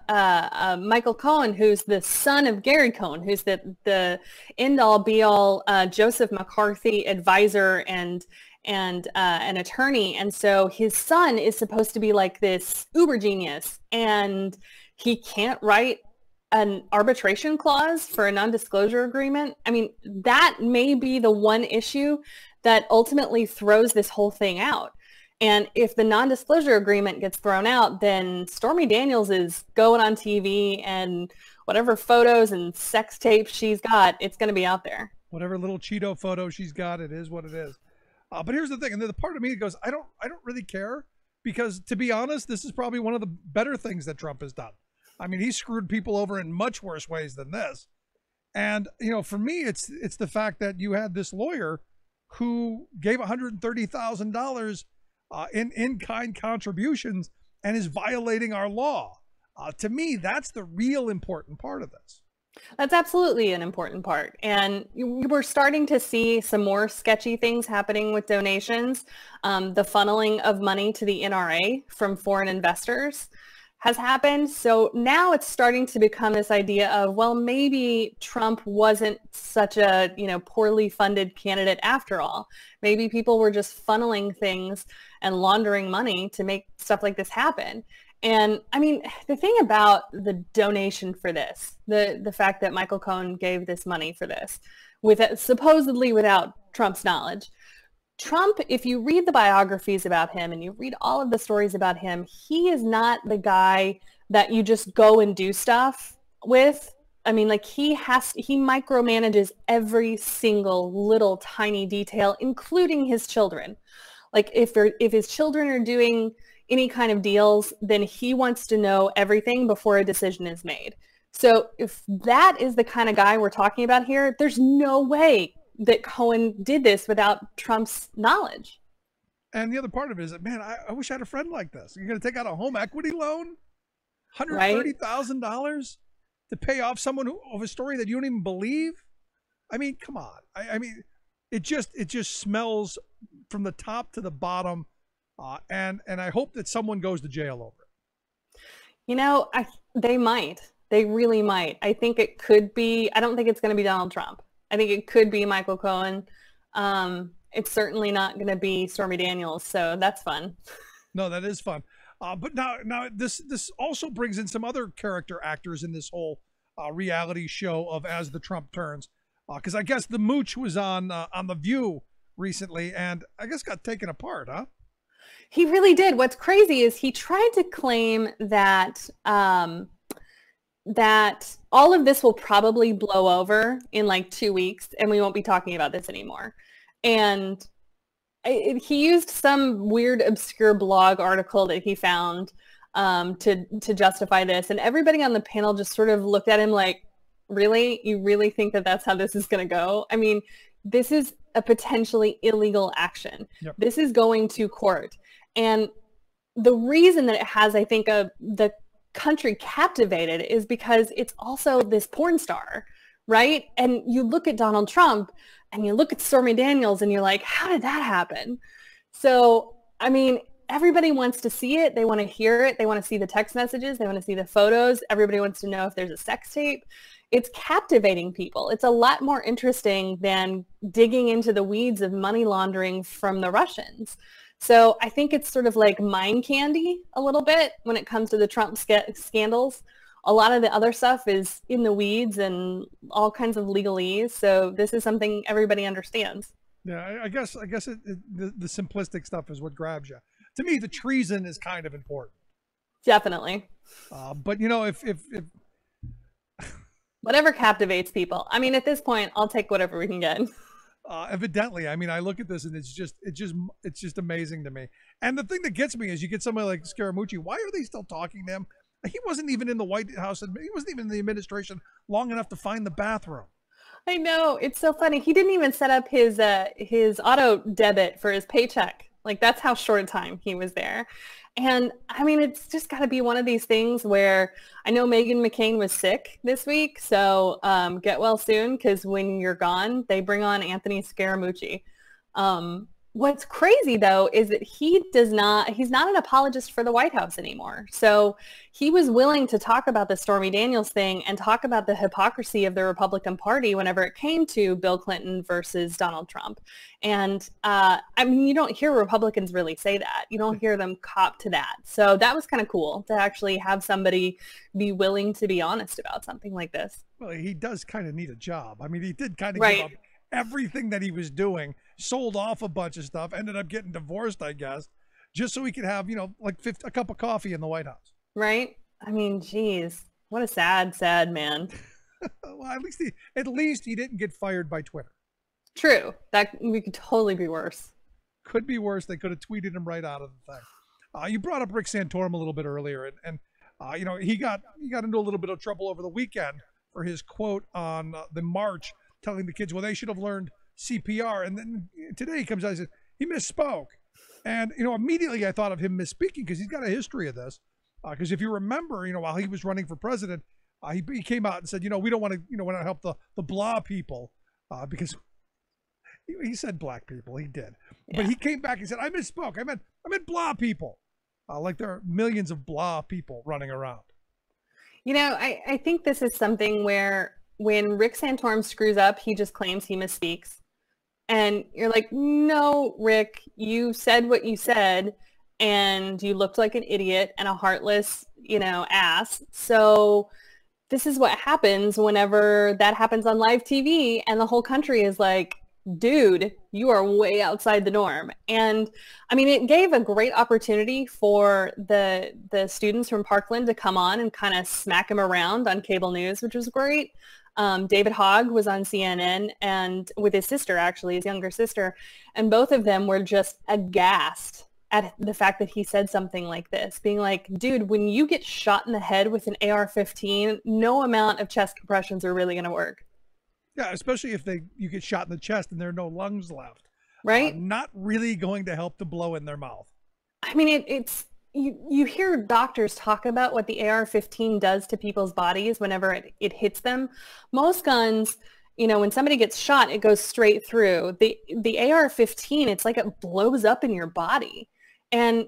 K: Michael Cohen, who's the son of Gary Cohen, who's the end-all be-all Joseph McCarthy advisor and an attorney. And so his son is supposed to be like this uber genius, and he can't write an arbitration clause for a non-disclosure agreement. I mean, that may be the one issue that ultimately throws this whole thing out. And if the non-disclosure agreement gets thrown out, then Stormy Daniels is going on TV, and whatever photos and sex tapes she's got, it's going to be out there.
F: Whatever little Cheeto photo she's got, it is what it is. But here's the thing, and the part of me that goes, I don't really care, because to be honest, this is probably one of the better things that Trump has done. I mean, he screwed people over in much worse ways than this. And, you know, for me, it's the fact that you had this lawyer who gave $130,000 in-kind contributions and is violating our law. To me, that's the real important part of this.
K: That's absolutely an important part. And we're starting to see some more sketchy things happening with donations. The funneling of money to the NRA from foreign investors has happened. So now it's starting to become this idea of, well, maybe Trump wasn't such a, poorly funded candidate after all. Maybe people were just funneling things and laundering money to make stuff like this happen. And I mean, the thing about the donation for this, the fact that Michael Cohen gave this money for this, supposedly without Trump's knowledge, Trump, if you read the biographies about him and you read all of the stories about him, he is not the guy that you just go and do stuff with. I mean, like he micromanages every single little tiny detail, including his children. Like if his children are doing any kind of deals, then he wants to know everything before a decision is made. So if that is the kind of guy we're talking about here, there's no way that Cohen did this without Trump's knowledge.
F: And the other part of it is that, man, I wish I had a friend like this. You're going to take out a home equity loan, $130,000 to pay off someone of a story that you don't even believe. I mean, come on. I mean, it just smells from the top to the bottom. And I hope that someone goes to jail over it.
K: They might. They really might. I think it could be. I don't think it's going to be Donald Trump. I think it could be Michael Cohen. It's certainly not going to be Stormy Daniels, so that's fun.
F: No, that is fun. But now this also brings in some other character actors in this whole reality show of As the Trump Turns, because I guess the mooch was on The View recently, and I guess got taken apart, huh?
K: He really did. What's crazy is he tried to claim that that all of this will probably blow over in like 2 weeks and we won't be talking about this anymore. And he used some weird obscure blog article that he found to justify this. And everybody on the panel just sort of looked at him like, really? You really think that that's how this is going to go? I mean, this is a potentially illegal action. Yep. This is going to court. And the reason that it has, I think, the country captivated is because it's also this porn star, right? And you look at Donald Trump and you look at Stormy Daniels and you're like, how did that happen? So, I mean, everybody wants to see it. They want to hear it. They want to see the text messages. They want to see the photos. Everybody wants to know if there's a sex tape. It's captivating people. It's a lot more interesting than digging into the weeds of money laundering from the Russians. So I think it's sort of like mind candy a little bit when it comes to the Trump scandals. A lot of the other stuff is in the weeds and all kinds of legalese. So this is something everybody understands.
F: Yeah, I guess the simplistic stuff is what grabs you. To me, the treason is kind of important.
K: Definitely.
F: But if
K: whatever captivates people. I mean, at this point, I'll take whatever we can get.
F: Evidently, I mean, I look at this and it's just amazing to me. And the thing that gets me is you get somebody like Scaramucci. Why are they still talking to him? He wasn't even in the White House, and he wasn't even in the administration long enough to find the bathroom.
K: I know, it's so funny. He didn't even set up his auto debit for his paycheck. Like, that's how short a time he was there. And I mean, it's just got to be one of these things where I know Meghan McCain was sick this week, so get well soon, because when you're gone, they bring on Anthony Scaramucci. What's crazy, though, is that he's not an apologist for the White House anymore. So he was willing to talk about the Stormy Daniels thing and talk about the hypocrisy of the Republican Party whenever it came to Bill Clinton versus Donald Trump. And I mean, you don't hear Republicans really say that. You don't hear them cop to that. So that was kind of cool to actually have somebody be willing to be honest about something like this.
F: Well, he does kind of need a job. I mean, he did kind of
K: Right.
F: give up everything that he was doing, sold off a bunch of stuff, ended up getting divorced, I guess, just so he could have, like a cup of coffee in the White House.
K: Right? I mean, geez, what a sad, sad man.
F: Well, at least he didn't get fired by Twitter.
K: True. That we could totally be worse.
F: Could be worse. They could have tweeted him right out of the thing. You brought up Rick Santorum a little bit earlier, and he got into a little bit of trouble over the weekend for his quote on the march, telling the kids, well, they should have learned CPR. And then today he comes out and says he misspoke. And, immediately I thought of him misspeaking because he's got a history of this. Because if you remember, while he was running for president, he came out and said, we don't want to help the blah people because he said black people. He did. Yeah. But he came back and said, I misspoke. I meant blah people. Like there are millions of blah people running around.
K: I think this is something where when Rick Santorum screws up, he just claims he misspeaks. And you're like, no, Rick, you said what you said, and you looked like an idiot and a heartless, ass. So this is what happens whenever that happens on live TV, and the whole country is like, dude, you are way outside the norm. And I mean, it gave a great opportunity for the students from Parkland to come on and kind of smack him around on cable news, which was great. David Hogg was on CNN and with his sister, actually, his younger sister, and both of them were just aghast at the fact that he said something like this, being like, dude, when you get shot in the head with an AR-15, no amount of chest compressions are really going to work.
F: Yeah, especially if you get shot in the chest and there are no lungs left.
K: Right?
F: Not really going to help to blow in their mouth.
K: I mean, it's you hear doctors talk about what the AR-15 does to people's bodies whenever it hits them. Most guns, when somebody gets shot, it goes straight through. The AR-15, it's like it blows up in your body. And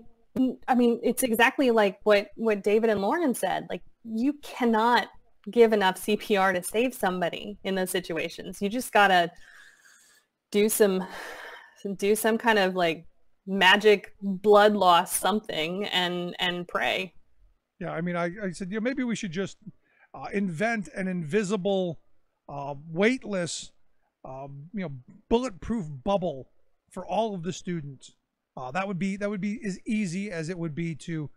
K: I mean, it's exactly like what David and Lauren said. Like, you cannot give enough CPR to save somebody in those situations. You just gotta do some kind of like magic blood loss something and pray.
F: Yeah, I mean, I said, maybe we should just invent an invisible, weightless, bulletproof bubble for all of the students. That would be as easy as it would be to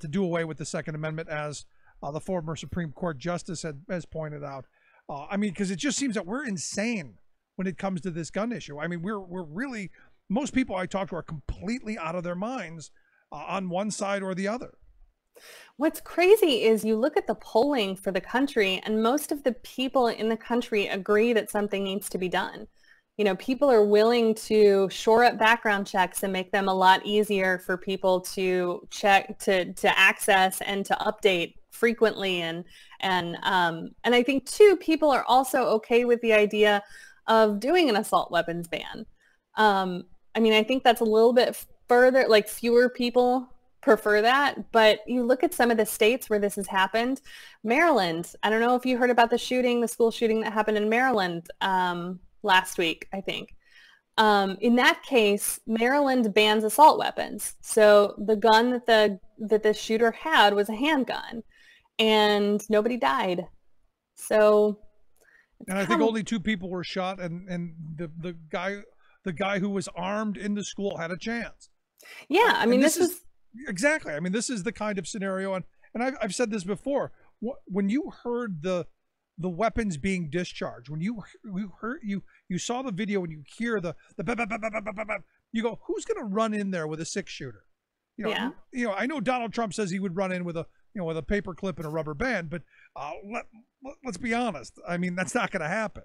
F: do away with the Second Amendment, as the former Supreme Court justice has pointed out. I mean, because it just seems that we're insane when it comes to this gun issue. I mean, we're really, most people I talk to are completely out of their minds on one side or the other.
K: What's crazy is you look at the polling for the country, and most of the people in the country agree that something needs to be done. People are willing to shore up background checks and make them a lot easier for people to check, to access and to update frequently. And I think too, people are also okay with the idea of doing an assault weapons ban. I mean, I think that's a little bit further, like fewer people prefer that, but you look at some of the states where this has happened. Maryland, I don't know if you heard about the school shooting that happened in Maryland last week, I think. In that case, Maryland bans assault weapons. So the gun that the shooter had was a handgun, and nobody died. So,
F: and I think only 2 people were shot, and the guy who was armed in the school had a chance.
K: Yeah, I mean, this is
F: exactly. I mean, this is the kind of scenario, and I've said this before. When you heard the weapons being discharged, when you saw the video, when you hear the you go, who's going to run in there with a 6-shooter? I know Donald Trump says he would run in with a paper clip and a rubber band, but let's be honest. I mean, that's not going to happen.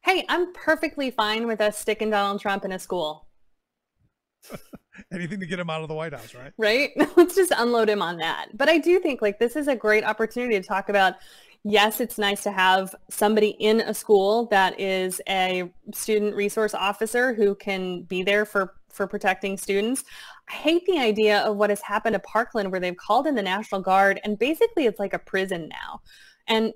K: Hey, I'm perfectly fine with us sticking Donald Trump in a school.
F: Anything to get him out of the White House, right?
K: Right? Let's just unload him on that. But I do think like this is a great opportunity to talk about, yes, it's nice to have somebody in a school that is a student resource officer who can be there for protecting students. I hate the idea of what has happened to Parkland where they've called in the National Guard and basically it's like a prison now. And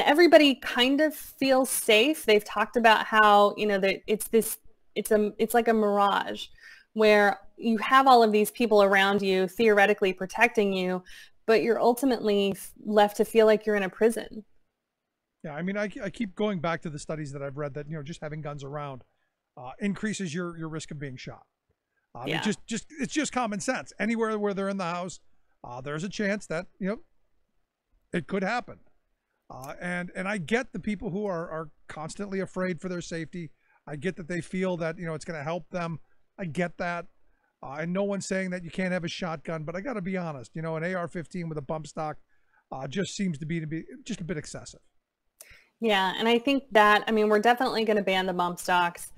K: everybody kind of feels safe. They've talked about how, you know, that it's like a mirage where you have all of these people around you theoretically protecting you, but you're ultimately left to feel like you're in a prison.
F: Yeah, I mean, I keep going back to the studies that I've read that, you know, just having guns around increases your risk of being shot.
K: Yeah.
F: It's just common sense. Anywhere where they're in the house, there's a chance that, you know, it could happen. And I get the people who are constantly afraid for their safety. I get that they feel that, you know, it's going to help them. I get that. And no one's saying that you can't have a shotgun, but I got to be honest, you know, an AR-15 with a bump stock just seems to be just a bit excessive.
K: Yeah, and I think that, I mean, we're definitely going to ban the bump stocks.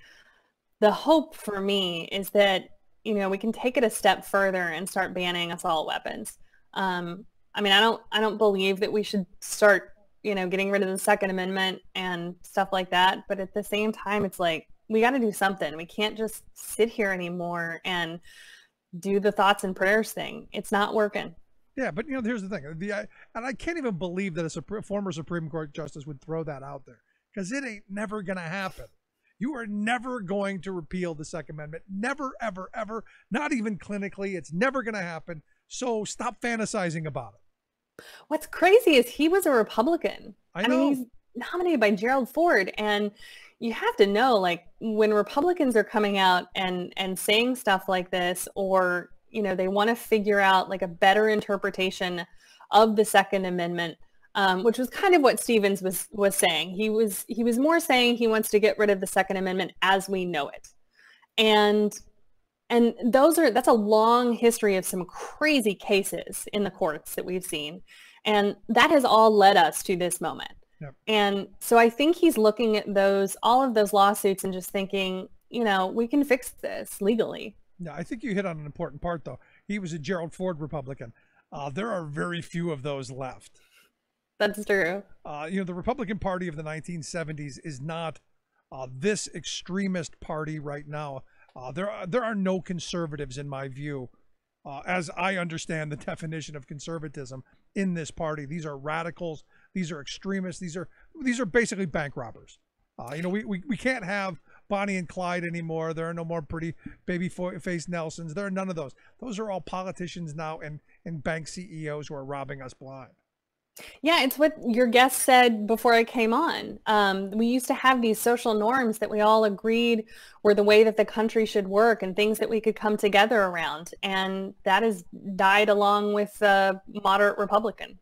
K: The hope for me is that, you know, we can take it a step further and start banning assault weapons. I mean, I don't believe that we should start, you know, getting rid of the Second Amendment and stuff like that. But at the same time, it's like, we got to do something. We can't just sit here anymore and do the thoughts and prayers thing. It's not working.
F: Yeah, but, you know, here's the thing. And I can't even believe that a former Supreme Court justice would throw that out there, because it ain't never going to happen. You are never going to repeal the Second Amendment. Never, ever, ever. Not even clinically. It's never going to happen. So stop fantasizing about it.
K: What's crazy is he was a Republican.
F: I know.
K: mean, he's nominated by Gerald Ford, and you have to know, like, when Republicans are coming out and saying stuff like this, or, you know, they want to figure out like a better interpretation of the Second Amendment, which was kind of what Stevens was saying. He was more saying he wants to get rid of the Second Amendment as we know it. And that's a long history of some crazy cases in the courts that we've seen. And that has all led us to this moment.
F: Yep.
K: And so I think he's looking at all of those lawsuits and just thinking, you know, we can fix this legally.
F: Yeah, I think you hit on an important part, though. He was a Gerald Ford Republican. There are very few of those left.
K: That's true.
F: You know, the Republican Party of the 1970s is not this extremist party right now. There are no conservatives, in my view, as I understand the definition of conservatism in this party. These are radicals. These are extremists. These are basically bank robbers. You know, we can't have Bonnie and Clyde anymore. There are no more pretty baby-faced Nelsons. There are none of those. Those are all politicians now and bank CEOs who are robbing us blind.
K: Yeah, it's what your guest said before I came on. We used to have these social norms that we all agreed were the way that the country should work and things that we could come together around. And that has died along with moderate Republican.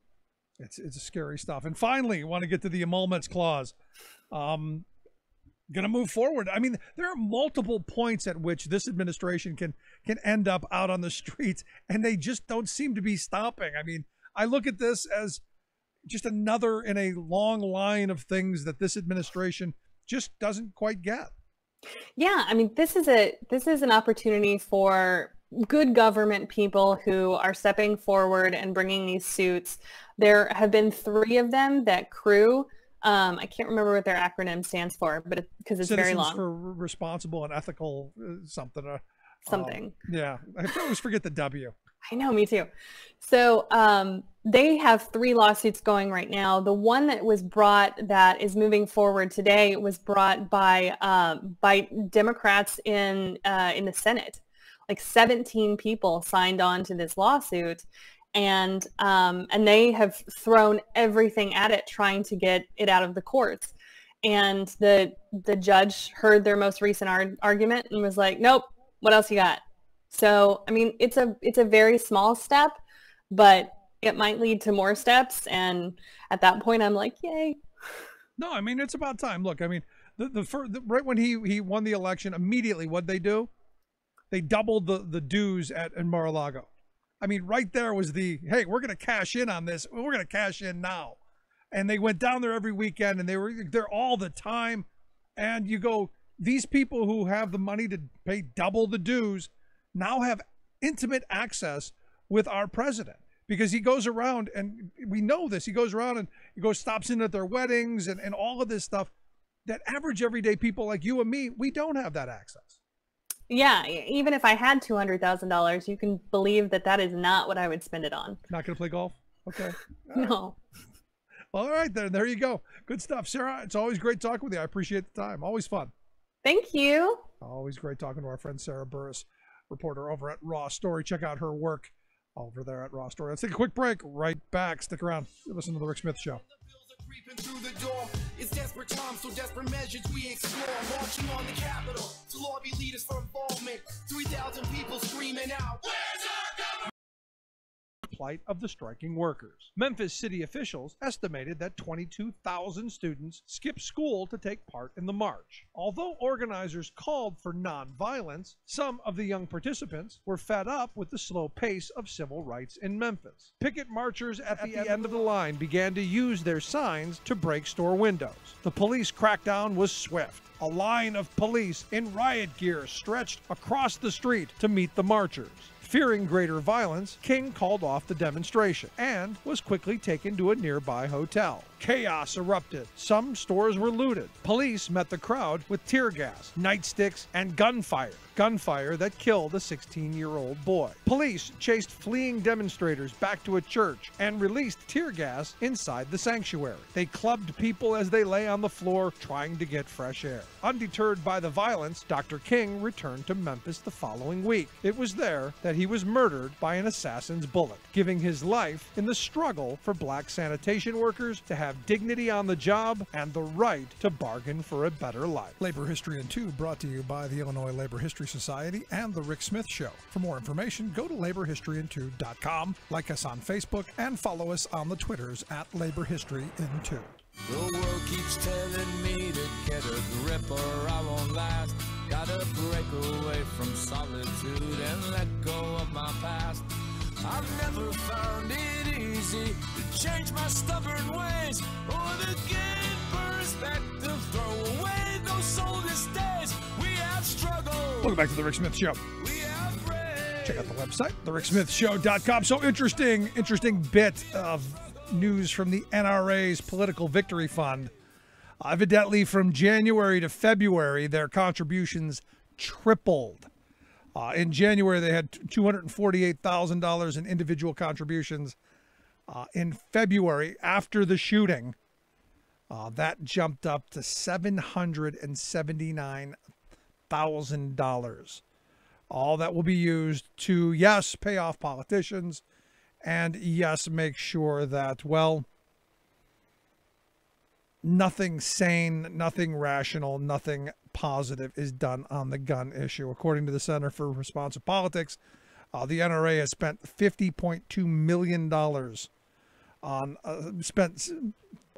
F: It's scary stuff. And finally, want to get to the emoluments clause. Going to move forward. I mean, there are multiple points at which this administration can end up out on the streets, and they just don't seem to be stopping. I mean, I look at this as just another in a long line of things that this administration just doesn't quite get.
K: Yeah, I mean, this is an opportunity for good government people who are stepping forward and bringing these suits. There have been 3 of them that crew. I can't remember what their acronym stands for, but because it's very long.
F: For responsible and ethical something.
K: Something.
F: Yeah, I always forget the W.
K: I know, me too. So they have 3 lawsuits going right now. The one that was brought that is moving forward today was brought by Democrats in the Senate. Like 17 people signed on to this lawsuit, and they have thrown everything at it, trying to get it out of the courts. And the judge heard their most recent argument and was like, "Nope, what else you got?" So, I mean, it's a very small step, but it might lead to more steps. And at that point, I'm like, yay.
F: No, I mean, it's about time. Look, I mean, right when he won the election, immediately what'd they do? They doubled the dues in Mar-a-Lago. I mean, right there was hey, we're going to cash in on this. We're going to cash in now. And they went down there every weekend, and they were there all the time. And you go, these people who have the money to pay double the dues now have intimate access with our president, because he goes around, and we know this, he goes around and stops in at their weddings and all of this stuff that average everyday people like you and me, we don't have that access.
K: Yeah, even if I had $200,000, you can believe that is not what I would spend it on.
F: Not going to play golf? Okay.
K: No.
F: All right, there you go. Good stuff. Sarah, it's always great talking with you. I appreciate the time. Always fun.
K: Thank you.
F: Always great talking to our friend Sarah Burris, reporter over at Raw Story. Check out her work over there at Raw Story. Let's take a quick break. Right back. Stick around. Listen to The Rick Smith Show.
L: Through the door. It's desperate times, so desperate measures we explore. Marching on the Capitol to lobby leaders for involvement. 3,000 people screaming out, "Where's our government?"
F: Plight of the striking workers. Memphis city officials estimated that 22,000 students skipped school to take part in the march. Although organizers called for nonviolence, some of the young participants were fed up with the slow pace of civil rights in Memphis. Picket marchers at the end of the line began to use their signs to break store windows. The police crackdown was swift. A line of police in riot gear stretched across the street to meet the marchers. Fearing greater violence, King called off the demonstration and was quickly taken to a nearby hotel. Chaos erupted. Some stores were looted. Police met the crowd with tear gas, nightsticks, and gunfire. Gunfire that killed a 16-year-old boy. Police chased fleeing demonstrators back to a church and released tear gas inside the sanctuary. They clubbed people as they lay on the floor trying to get fresh air. Undeterred by the violence, Dr. King returned to Memphis the following week. It was there that he was murdered by an assassin's bullet, giving his life in the struggle for black sanitation workers to have dignity on the job and the right to bargain for a better life. Labor History in 2 brought to you by the Illinois Labor History Society and The Rick Smith Show. For more information, go to laborhistoryin2.com, like us on Facebook, and follow us on the Twitters at Labor History in 2.
M: The world keeps telling me to get a grip or I won't last. Gotta break away from solitude and let go of my past. I've never found it easy to change my stubborn ways or to gain perspective, throw away those soulless days. We have struggled.
F: Welcome back to The Rick Smith Show. Check out the website, thericksmithshow.com. So interesting bit of news from the NRA's Political Victory Fund. Evidently, from January to February, their contributions tripled. In January, they had $248,000 in individual contributions. In February, after the shooting, that jumped up to $779,000. All that will be used to, yes, pay off politicians, and yes, make sure that, well, nothing sane, nothing rational, nothing positive is done on the gun issue. According to the Center for Responsive Politics, the NRA has spent $50.2 million on, spent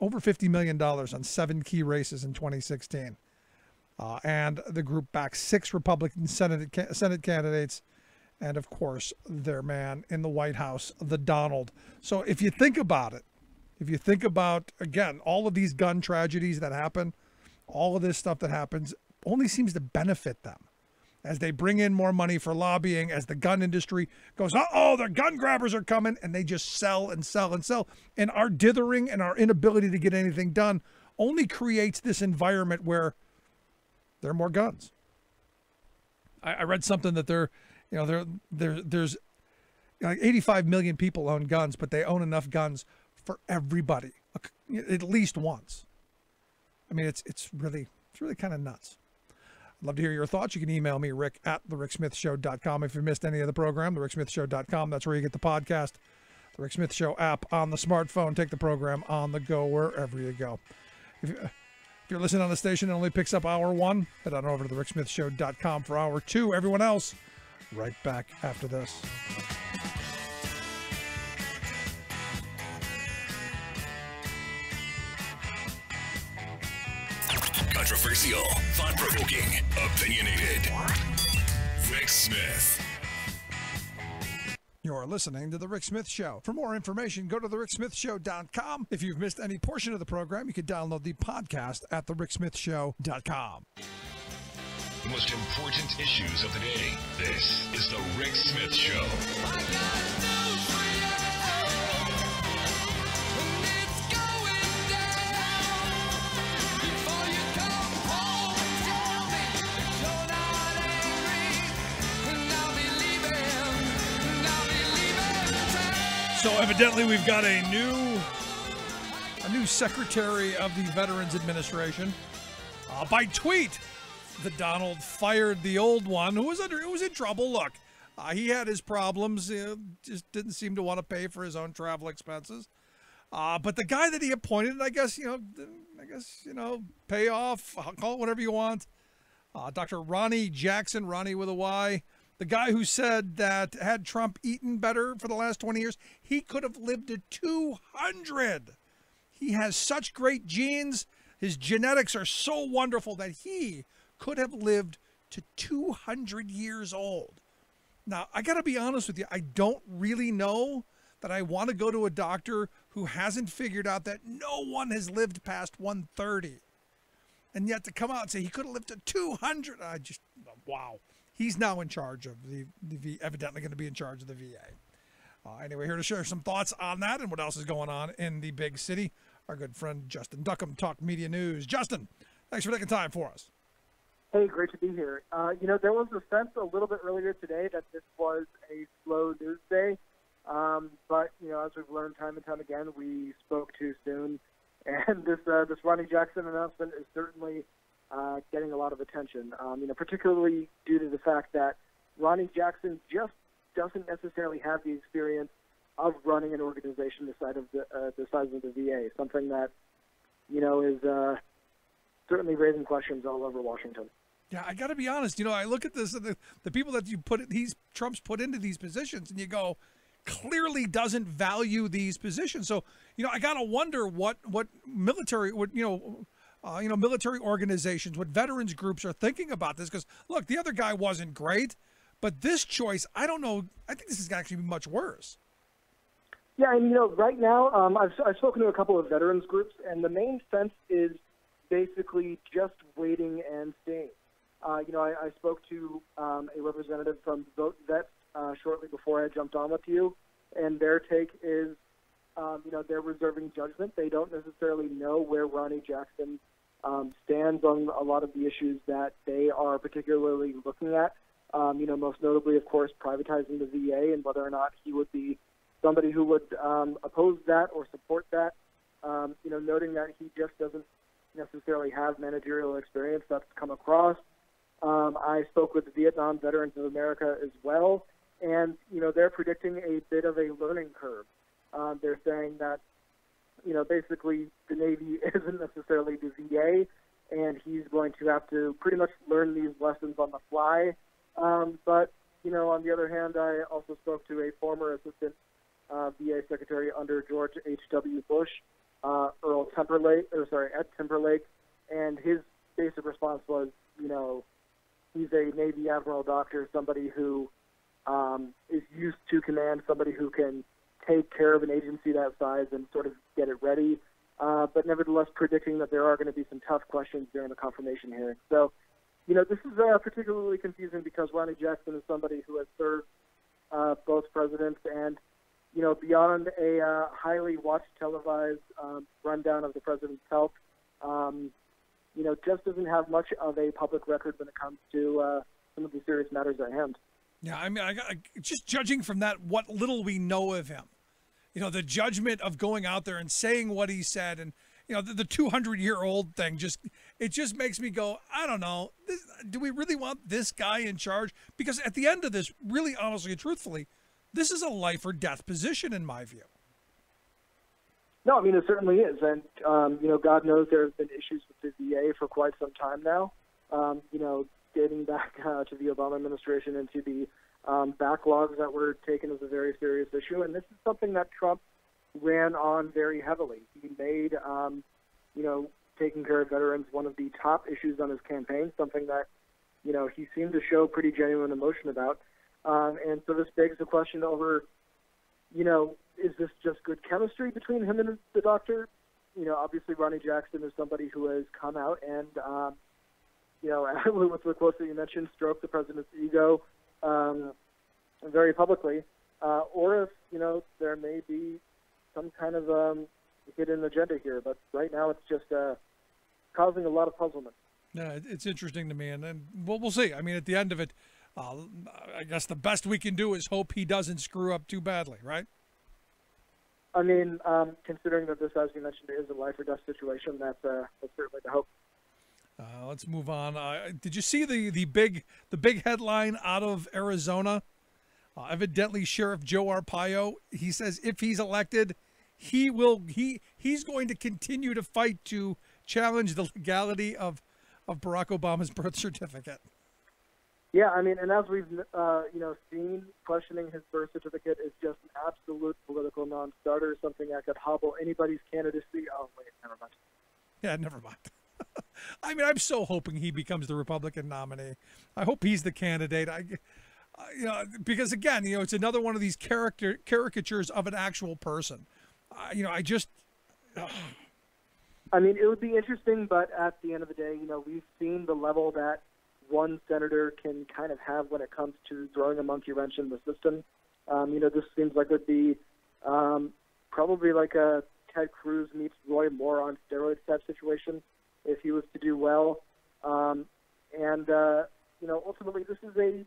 F: over $50 million on 7 key races in 2016. And the group backs 6 Republican Senate candidates and, of course, their man in the White House, the Donald. So if you think about it, if you think about, again, all of these gun tragedies that happen, all of this stuff that happens only seems to benefit them as they bring in more money for lobbying, as the gun industry goes, uh-oh, the gun grabbers are coming, and they just sell and sell and sell. And our dithering and our inability to get anything done only creates this environment where there are more guns. I read something that there's like 85 million people own guns, but they own enough guns for everybody at least once. I mean, it's really kind of nuts. I'd love to hear your thoughts. You can email me, Rick, at thericksmithshow.com. If you missed any of the program, thericksmithshow.com. That's where you get the podcast. The Rick Smith Show app on the smartphone. Take the program on the go wherever you go. If you're listening on the station, it only picks up hour 1. Head on over to thericksmithshow.com for hour 2. Everyone else, right back after this.
E: Controversial, thought-provoking, opinionated. Rick Smith.
F: You're listening to The Rick Smith Show. For more information, go to thericksmithshow.com. If you've missed any portion of the program, you can download the podcast at thericksmithshow.com.
E: the most important issues of the day. This is the Rick Smith Show.
F: So evidently we've got a new secretary of the Veterans Administration. By tweet, that Donald fired the old one who was in trouble. Look, he had his problems, just didn't seem to want to pay for his own travel expenses. But the guy that he appointed, I guess pay off, call it whatever you want. Dr. Ronnie Jackson, Ronnie with a Y. The guy who said that had Trump eaten better for the last 20 years, he could have lived to 200. He has such great genes. His genetics are so wonderful that he could have lived to 200 years old. Now, I got to be honest with you. I don't really know that I want to go to a doctor who hasn't figured out that no one has lived past 130. And yet to come out and say he could have lived to 200, wow. He's now in charge of evidently going to be in charge of the VA. Anyway, here to share some thoughts on that and what else is going on in the big city, our good friend Justin Duckham, Talk Media News. Justin, thanks for taking time for us.
N: Hey, great to be here. There was a sense a little bit earlier today that this was a slow news day. But, as we've learned time and time again, we spoke too soon. And this Ronnie Jackson announcement is certainly getting a lot of attention, particularly due to the fact that Ronnie Jackson just doesn't necessarily have the experience of running an organization the size of the VA, something that, is certainly raising questions all over Washington.
F: Yeah, I got to be honest. I look at this, the people that Trump's put into these positions, and you go, clearly doesn't value these positions. So, I got to wonder what military, military organizations, what veterans groups are thinking about this. Because, look, the other guy wasn't great, but this choice, I don't know. I think this is actually much worse.
N: Yeah, and, right now, I've spoken to a couple of veterans groups, and the main sense is basically just waiting and seeing. I spoke to a representative from Vote Vets shortly before I jumped on with you, and their take is, they're reserving judgment. They don't necessarily know where Ronnie Jackson stands on a lot of the issues that they are particularly looking at. Most notably, of course, privatizing the VA and whether or not he would be somebody who would oppose that or support that. Noting that he just doesn't necessarily have managerial experience that's come across. I spoke with the Vietnam Veterans of America as well, and, they're predicting a bit of a learning curve. They're saying that, basically the Navy isn't necessarily the VA, and he's going to have to pretty much learn these lessons on the fly. But, on the other hand, I also spoke to a former assistant VA secretary under George H.W. Bush, Ed Timberlake, and his basic response was, he's a Navy admiral doctor, somebody who is used to command, somebody who can take care of an agency that size and sort of get it ready, but nevertheless predicting that there are going to be some tough questions during the confirmation hearing. So, this is particularly confusing because Ronnie Jackson is somebody who has served both presidents and, beyond a highly watched, televised rundown of the president's health, just doesn't have much of a public record when it comes to some of the serious matters at hand.
F: Yeah, I mean, just judging from that, what little we know of him, the judgment of going out there and saying what he said, and the 200-year-old thing, it just makes me go, I don't know, do we really want this guy in charge? Because at the end of this, really, honestly and truthfully, this is a life or death position in my view.
N: No, I mean, it certainly is. And, God knows there have been issues with the VA for quite some time now, dating back to the Obama administration and to the backlogs that were taken as a very serious issue. And this is something that Trump ran on very heavily. He made, taking care of veterans one of the top issues on his campaign, something that, he seemed to show pretty genuine emotion about. And so this begs the question over, is this just good chemistry between him and the doctor? Obviously Ronnie Jackson is somebody who has come out and, with the quotes that you mentioned, stroke the president's ego very publicly, or if, there may be some kind of hidden agenda here. But right now it's just causing a lot of puzzlement.
F: Yeah, it's interesting to me, and we'll see. I mean, at the end of it, I guess the best we can do is hope he doesn't screw up too badly, right?
N: I mean, considering that this, as you mentioned, is a life or death situation, that's certainly the hope.
F: Let's move on. Did you see the big headline out of Arizona? Evidently, Sheriff Joe Arpaio, he says if he's elected, he's going to continue to fight to challenge the legality of Barack Obama's birth certificate.
N: Yeah, I mean, and as we've seen, questioning his birth certificate is just an absolute political non-starter, something that could hobble anybody's candidacy. Oh wait, never mind.
F: Yeah, never mind. I mean, I'm so hoping he becomes the Republican nominee. I hope he's the candidate. Because again, it's another one of these caricatures of an actual person. I
N: mean, it would be interesting, but at the end of the day, we've seen the level that one senator can kind of have when it comes to throwing a monkey wrench in the system. This seems like it would be probably like a Ted Cruz meets Roy Moore on steroids type situation if he was to do well. Ultimately, this is a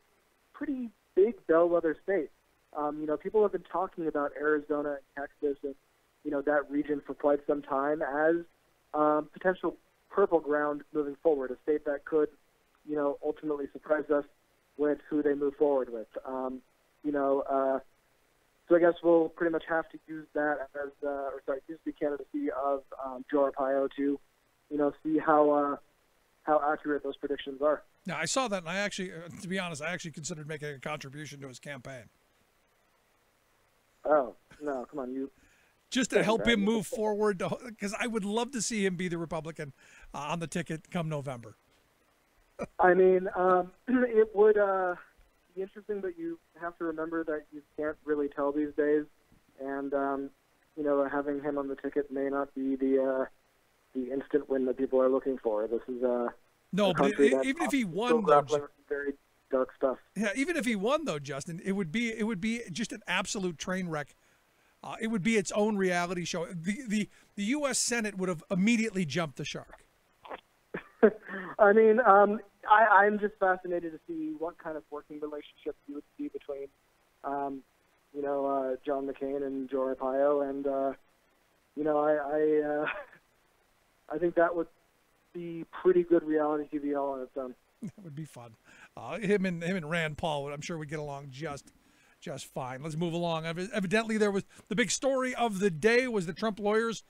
N: pretty big bellwether state. People have been talking about Arizona and Texas and, that region for quite some time as potential purple ground moving forward, a state that could, ultimately surprise us with who they move forward with. So I guess we'll pretty much have to use that use the candidacy of Joe Arpaio to, see how accurate those predictions are.
F: Yeah, I saw that, and I actually, to be honest, I actually considered making a contribution to his campaign.
N: Oh, no, come on, you.
F: Just to help him move forward, because I would love to see him be the Republican on the ticket come November.
N: I mean, it would be interesting, but you have to remember that you can't really tell these days, and having him on the ticket may not be the instant win that people are looking for. This is
F: no, but even if he won, though,
N: very dark stuff.
F: Yeah, even if he won, though, Justin, it would be just an absolute train wreck. It would be its own reality show. The U.S. Senate would have immediately jumped the shark.
N: I mean, I'm just fascinated to see what kind of working relationship you would see between, John McCain and Joe Arpaio, and I think that would be pretty good reality TV all on its own.
F: That would be fun. Him and Rand Paul, I'm sure would get along just fine. Let's move along. Evidently, there was the big story of the day was the Trump lawyers.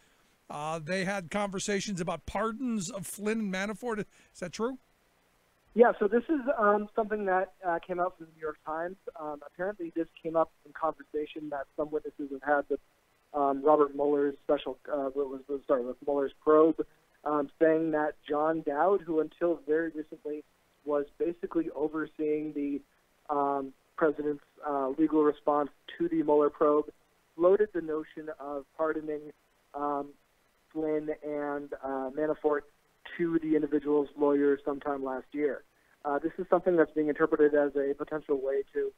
F: They had conversations about pardons of Flynn and Manafort. Is that true?
N: Yeah, so this is something that came out from the New York Times. Apparently, this came up in conversation that some witnesses have had with Robert Mueller's with Mueller's probe, saying that John Dowd, who until very recently was basically overseeing the president's legal response to the Mueller probe, floated the notion of pardoning Flynn and Manafort to the individual's lawyers sometime last year. This is something that's being interpreted as a potential way to,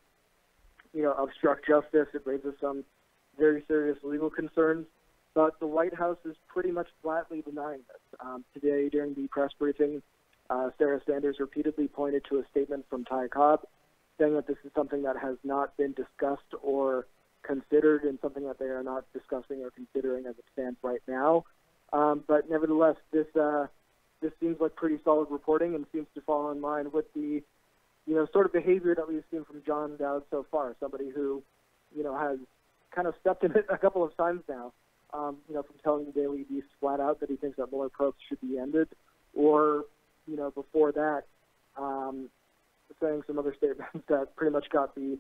N: obstruct justice. It raises some very serious legal concerns, but the White House is pretty much flatly denying this. Today, during the press briefing, Sarah Sanders repeatedly pointed to a statement from Ty Cobb saying that this is something that has not been discussed or considered and something that they are not discussing or considering as it stands right now. But nevertheless, this seems like pretty solid reporting and seems to fall in line with the, sort of behavior that we've seen from John Dowd so far, somebody who, has kind of stepped in it a couple of times now, from telling the Daily Beast flat out that he thinks that Mueller probes should be ended, or, before that, saying some other statements that pretty much got the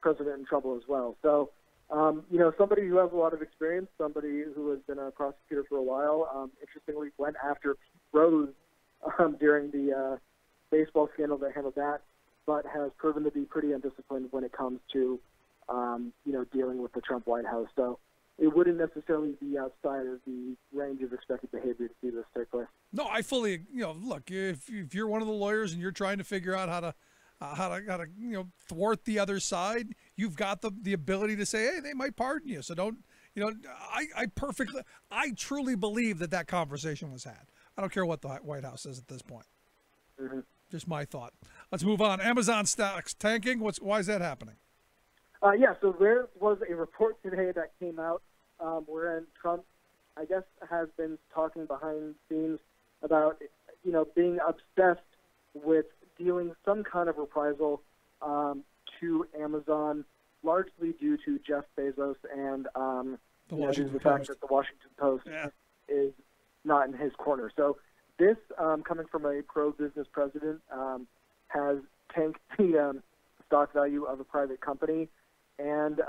N: president in trouble as well. So, somebody who has a lot of experience, somebody who has been a prosecutor for a while, interestingly went after Pete Rose during the baseball scandal that handled that, but has proven to be pretty undisciplined when it comes to, dealing with the Trump White House. So, it wouldn't necessarily be outside of the range of expected behavior to see this take place.
F: No, I fully, look, if you're one of the lawyers and you're trying to figure out how to thwart the other side, you've got the ability to say, hey, they might pardon you. So don't, I truly believe that conversation was had. I don't care what the White House says at this point.
N: Mm-hmm.
F: Just my thought. Let's move on. Amazon stocks tanking. Why is that happening?
N: So there was a report today that came out wherein Trump, I guess, has been talking behind the scenes about, being obsessed with dealing some kind of reprisal to Amazon, largely due to Jeff Bezos and the fact that the Washington Post is not in his corner. So this, coming from a pro-business president, has tanked the stock value of a private company, and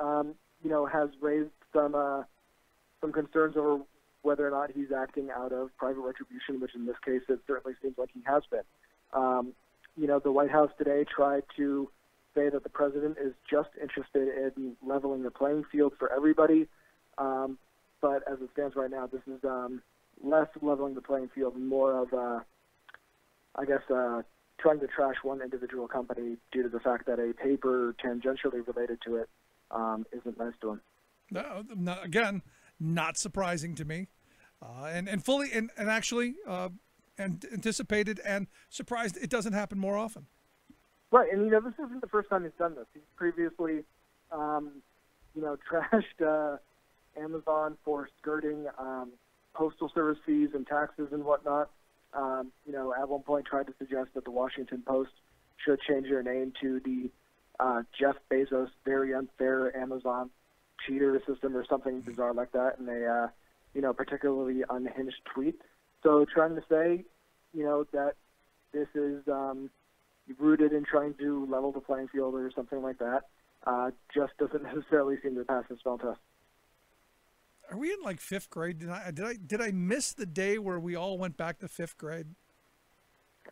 N: has raised some concerns over whether or not he's acting out of private retribution, which in this case it certainly seems like he has been. The White House today tried to say that the president is just interested in leveling the playing field for everybody, but as it stands right now, this is less leveling the playing field and more of, trying to trash one individual company due to the fact that a paper tangentially related to it isn't nice to him.
F: No, not surprising to me, and fully and actually anticipated and surprised it doesn't happen more often.
N: Right, and this isn't the first time he's done this. He's previously, trashed Amazon for skirting postal service fees and taxes and whatnot. At one point tried to suggest that the Washington Post should change their name to the Jeff Bezos Very Unfair Amazon Cheater System or something bizarre like that in a, particularly unhinged tweet. So trying to say, that this is rooted in trying to level the playing field or something like that, just doesn't necessarily seem to pass the spell test.
F: Are we in like fifth grade? Did I miss the day where we all went back to fifth grade?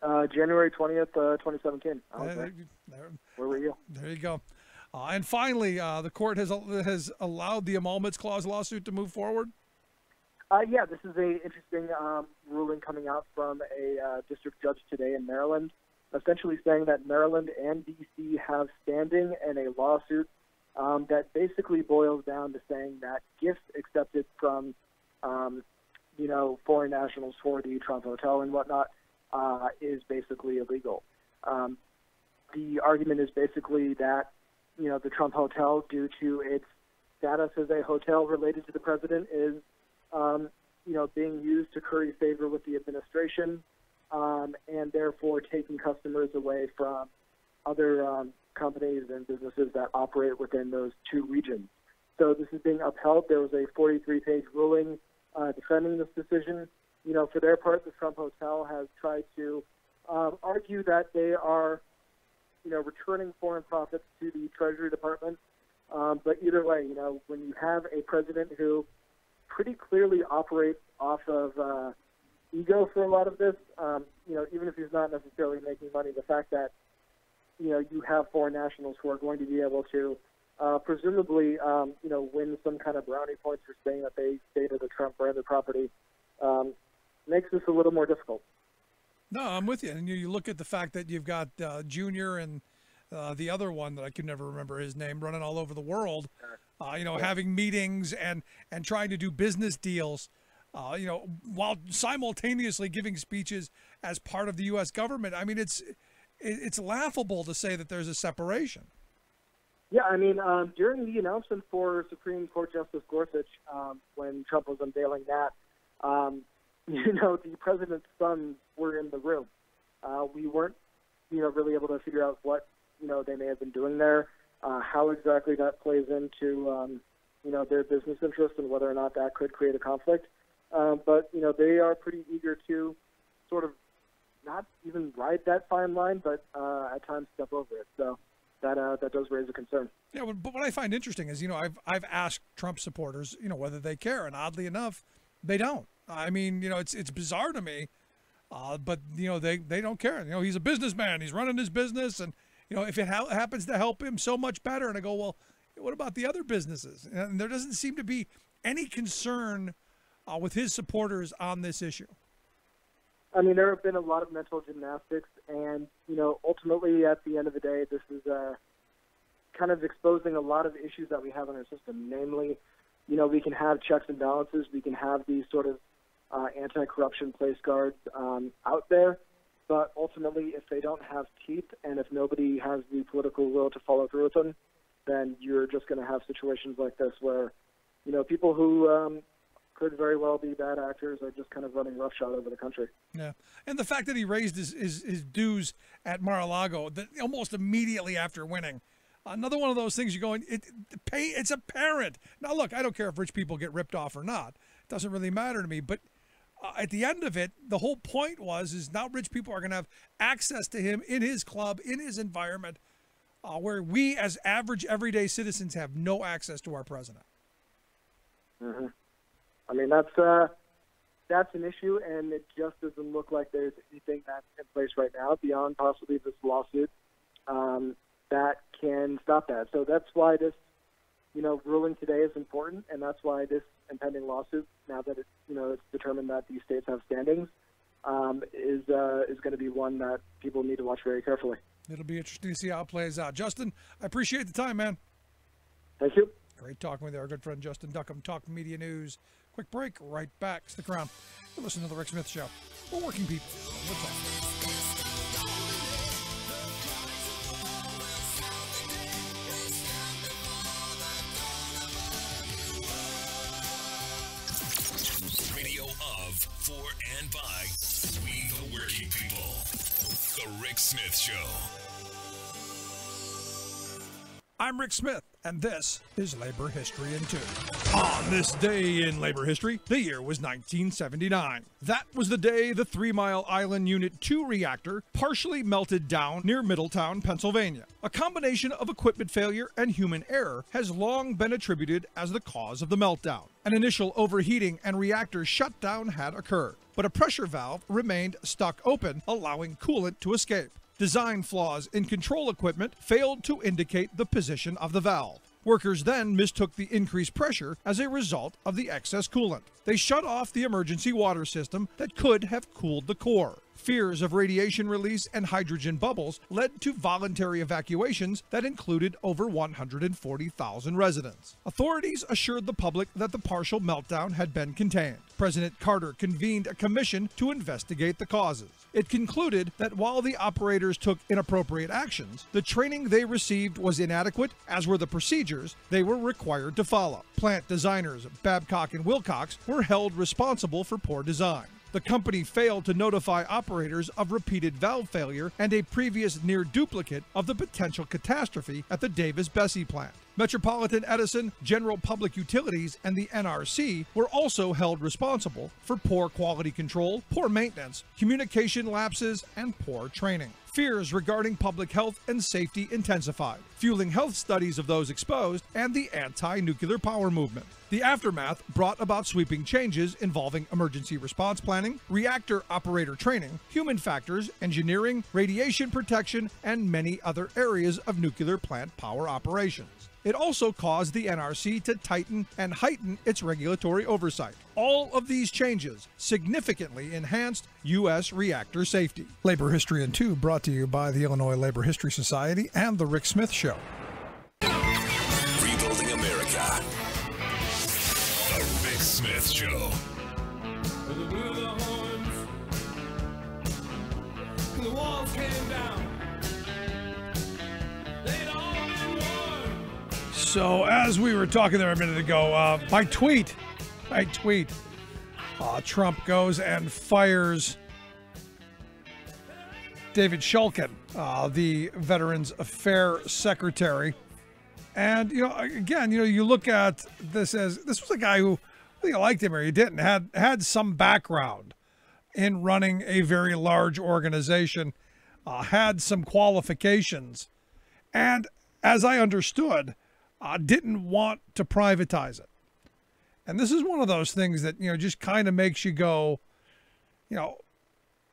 N: January 20th, 2017. Where were you?
F: There you go. And finally, the court has allowed the emoluments clause lawsuit to move forward.
N: This is a interesting ruling coming out from a district judge today in Maryland, essentially saying that Maryland and D.C. have standing in a lawsuit that basically boils down to saying that gifts accepted from, foreign nationals for the Trump Hotel and whatnot is basically illegal. The argument is basically that, the Trump Hotel, due to its status as a hotel related to the president, is, being used to curry favor with the administration and therefore taking customers away from other companies and businesses that operate within those two regions. So this is being upheld. There was a 43-page ruling defending this decision. For their part, the Trump Hotel has tried to argue that they are, returning foreign profits to the Treasury Department. But either way, when you have a president who pretty clearly operates off of ego for a lot of this, even if he's not necessarily making money, the fact that, you have foreign nationals who are going to be able to presumably, win some kind of brownie points for saying that they stayed at the Trump-branded property, makes this a little more difficult.
F: No, I'm with you. And you look at the fact that you've got Junior and the other one that I can never remember his name running all over the world, having meetings and trying to do business deals, while simultaneously giving speeches as part of the U.S. government. I mean, it's laughable to say that there's a separation.
N: Yeah, I mean, during the announcement for Supreme Court Justice Gorsuch, when Trump was unveiling that, the president's sons were in the room. We weren't, really able to figure out what, they may have been doing there, how exactly that plays into, their business interests and whether or not that could create a conflict. But, they are pretty eager to sort of not even ride that fine line, but at times step over it. So that does raise a concern.
F: Yeah, but what I find interesting is, I've asked Trump supporters, whether they care, and oddly enough, they don't. I mean, it's bizarre to me, but they don't care. He's a businessman. He's running his business, and if it happens to help him, so much better. And I go, well, what about the other businesses? And there doesn't seem to be any concern with his supporters on this issue?
N: I mean, there have been a lot of mental gymnastics, and, ultimately at the end of the day, this is kind of exposing a lot of issues that we have in our system. Namely, we can have checks and balances, we can have these sort of anti-corruption place guards out there, but ultimately if they don't have teeth and if nobody has the political will to follow through with them, then you're just going to have situations like this where, people who could very well be bad actors are just kind of running roughshod over the country.
F: Yeah, and the fact that he raised his dues at Mar-a-Lago almost immediately after winning, another one of those things you're going, it's apparent. Now, look, I don't care if rich people get ripped off or not. It doesn't really matter to me, but at the end of it, the whole point is now rich people are going to have access to him in his club, in his environment, where we as average everyday citizens have no access to our president.
N: Mm-hmm. I mean, that's an issue, and it just doesn't look like there's anything that's in place right now beyond possibly this lawsuit that can stop that. So that's why this, ruling today is important, and that's why this impending lawsuit, now that it's determined that these states have standings, is going to be one that people need to watch very carefully.
F: It'll be interesting to see how it plays out. Justin, I appreciate the time, man.
N: Thank you.
F: Great talking with our good friend Justin Duckham, Talk Media News. Quick break, right back. Stick around. You're listening to The Rick Smith Show. We're working people. What's up?
E: Radio of, for, and by we the working people. The Rick Smith Show.
F: I'm Rick Smith, and this is Labor History in 2. On this day in labor history, the year was 1979. That was the day the 3 Mile Island Unit 2 reactor partially melted down near Middletown, Pennsylvania. A combination of equipment failure and human error has long been attributed as the cause of the meltdown. An initial overheating and reactor shutdown had occurred, but a pressure valve remained stuck open, allowing coolant to escape. Design flaws in control equipment failed to indicate the position of the valve. Workers then mistook the increased pressure as a result of the excess coolant. They shut off the emergency water system that could have cooled the core. Fears of radiation release and hydrogen bubbles led to voluntary evacuations that included over 140,000 residents. Authorities assured the public that the partial meltdown had been contained. President Carter convened a commission to investigate the causes. It concluded that while the operators took inappropriate actions, the training they received was inadequate, as were the procedures they were required to follow. Plant designers Babcock and Wilcox were held responsible for poor design. The company failed to notify operators of repeated valve failure and a previous near duplicate of the potential catastrophe at the Davis-Besse plant. Metropolitan Edison, General Public Utilities, and the NRC were also held responsible for poor quality control, poor maintenance, communication lapses, and poor training. Fears regarding public health and safety intensified, fueling health studies of those exposed and the anti-nuclear power movement. The aftermath brought about sweeping changes involving emergency response planning, reactor operator training, human factors, engineering, radiation protection, and many other areas of nuclear plant power operations. It also caused the NRC to tighten and heighten its regulatory oversight. All of these changes significantly enhanced U.S. reactor safety. Labor History in 2 brought to you by the Illinois Labor History Society and The Rick Smith Show.
E: Rebuilding America. The Rick Smith Show.
L: The walls came down.
F: So as we were talking there a minute ago, by tweet, Trump goes and fires David Shulkin, the Veterans Affairs Secretary. And, you look at this as, this was a guy who, whether you liked him or you didn't, had some background in running a very large organization, had some qualifications, and as I understood, didn't want to privatize it. And this is one of those things that, just kind of makes you go,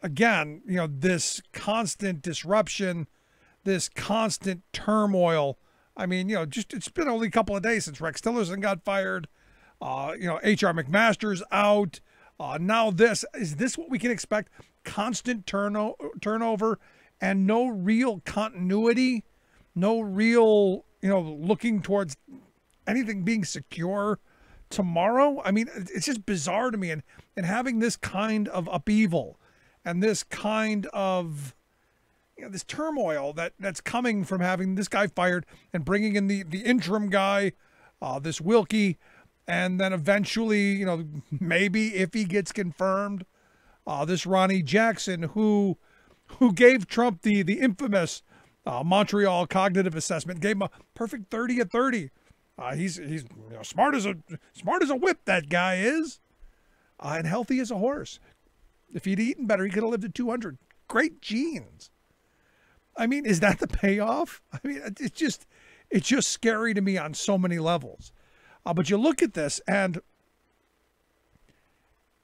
F: this constant disruption, this constant turmoil. I mean, it's been only a couple of days since Rex Tillerson got fired. H.R. McMaster's out. Now is this what we can expect? Constant turnover and no real continuity, no real, looking towards anything being secure tomorrow. I mean, it's just bizarre to me. And having this kind of upheaval and this kind of, this turmoil that's coming from having this guy fired and bringing in the interim guy, this Wilkie, and then eventually, maybe if he gets confirmed, this Ronnie Jackson, who gave Trump the infamous Montreal cognitive assessment, gave him a perfect 30 of 30. He's smart as a whip, that guy is, and healthy as a horse. If he'd eaten better, he could have lived at 200. Great genes. I mean, is that the payoff? I mean, it's just scary to me on so many levels. But you look at this, and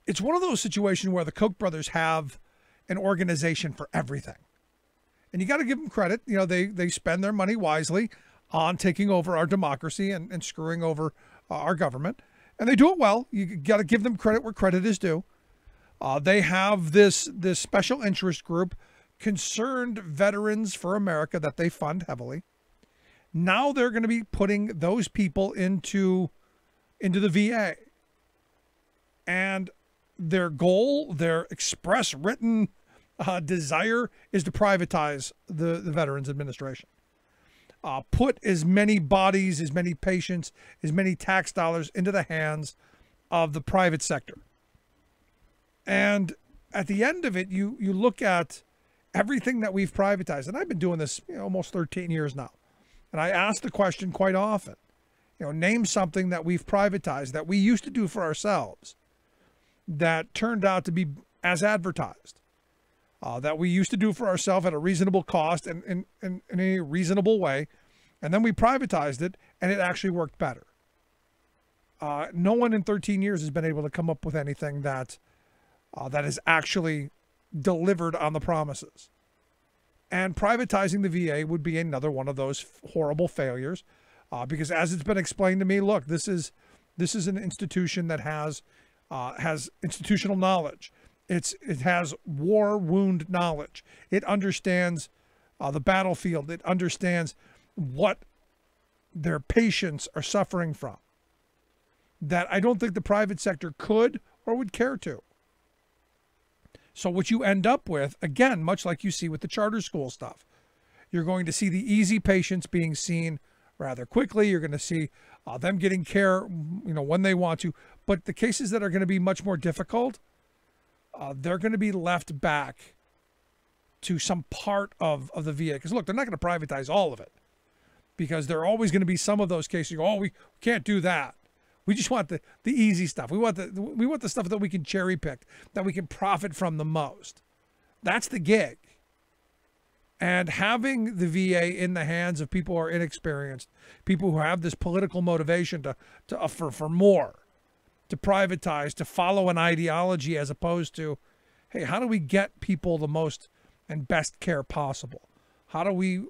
F: it's one of those situations where the Koch brothers have an organization for everything. And you got to give them credit. They spend their money wisely on taking over our democracy and screwing over our government. And they do it well. You got to give them credit where credit is due. They have this special interest group, Concerned Veterans for America, that they fund heavily. Now they're going to be putting those people into the VA. And their goal, their express written desire is to privatize the Veterans Administration. Put as many bodies, as many patients, as many tax dollars into the hands of the private sector. And at the end of it, you look at everything that we've privatized. And I've been doing this almost 13 years now. And I ask the question quite often, name something that we've privatized that we used to do for ourselves that turned out to be as advertised, that we used to do for ourselves at a reasonable cost and in a reasonable way. And then we privatized it and it actually worked better. No one in 13 years has been able to come up with anything that is actually delivered on the promises. And privatizing the VA would be another one of those horrible failures, because as it's been explained to me, look, this is an institution that has institutional knowledge. It has war wound knowledge. It understands the battlefield. It understands what their patients are suffering from, that I don't think the private sector could or would care to. So what you end up with, again, much like you see with the charter school stuff, you're going to see the easy patients being seen rather quickly. You're going to see them getting care, when they want to. But the cases that are going to be much more difficult, they're going to be left back to some part of the VA. Because look, they're not going to privatize all of it, because there are always going to be some of those cases. We can't do that. We just want the easy stuff. We want the stuff that we can cherry pick, that we can profit from the most. That's the gig. And having the VA in the hands of people who are inexperienced, people who have this political motivation for more, to privatize, to follow an ideology, as opposed to, hey, how do we get people the most and best care possible? How do we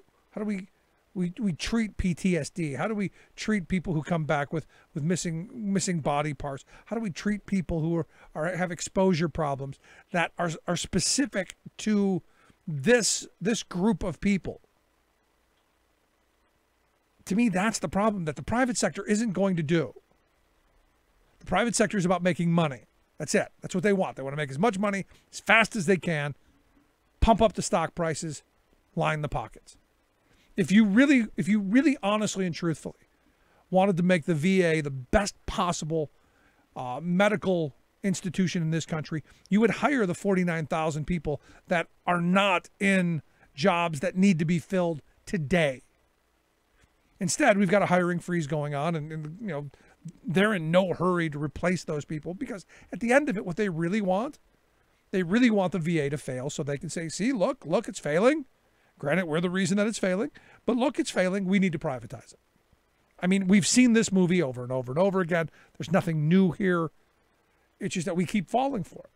F: treat PTSD? How do we treat people who come back with missing body parts? How do we treat people who have exposure problems that are specific to this group of people? To me, that's the problem that the private sector isn't going to do. The private sector is about making money. That's it. That's what they want. They want to make as much money as fast as they can, pump up the stock prices, line the pockets. If you really honestly and truthfully wanted to make the VA the best possible medical institution in this country, you would hire the 49,000 people that are not in jobs that need to be filled today. Instead, we've got a hiring freeze going on, and they're in no hurry to replace those people, because at the end of it, what they really want the VA to fail so they can say, see, look, it's failing. Granted, we're the reason that it's failing, but look, it's failing. We need to privatize it. I mean, we've seen this movie over and over and over again. There's nothing new here. It's just that we keep falling for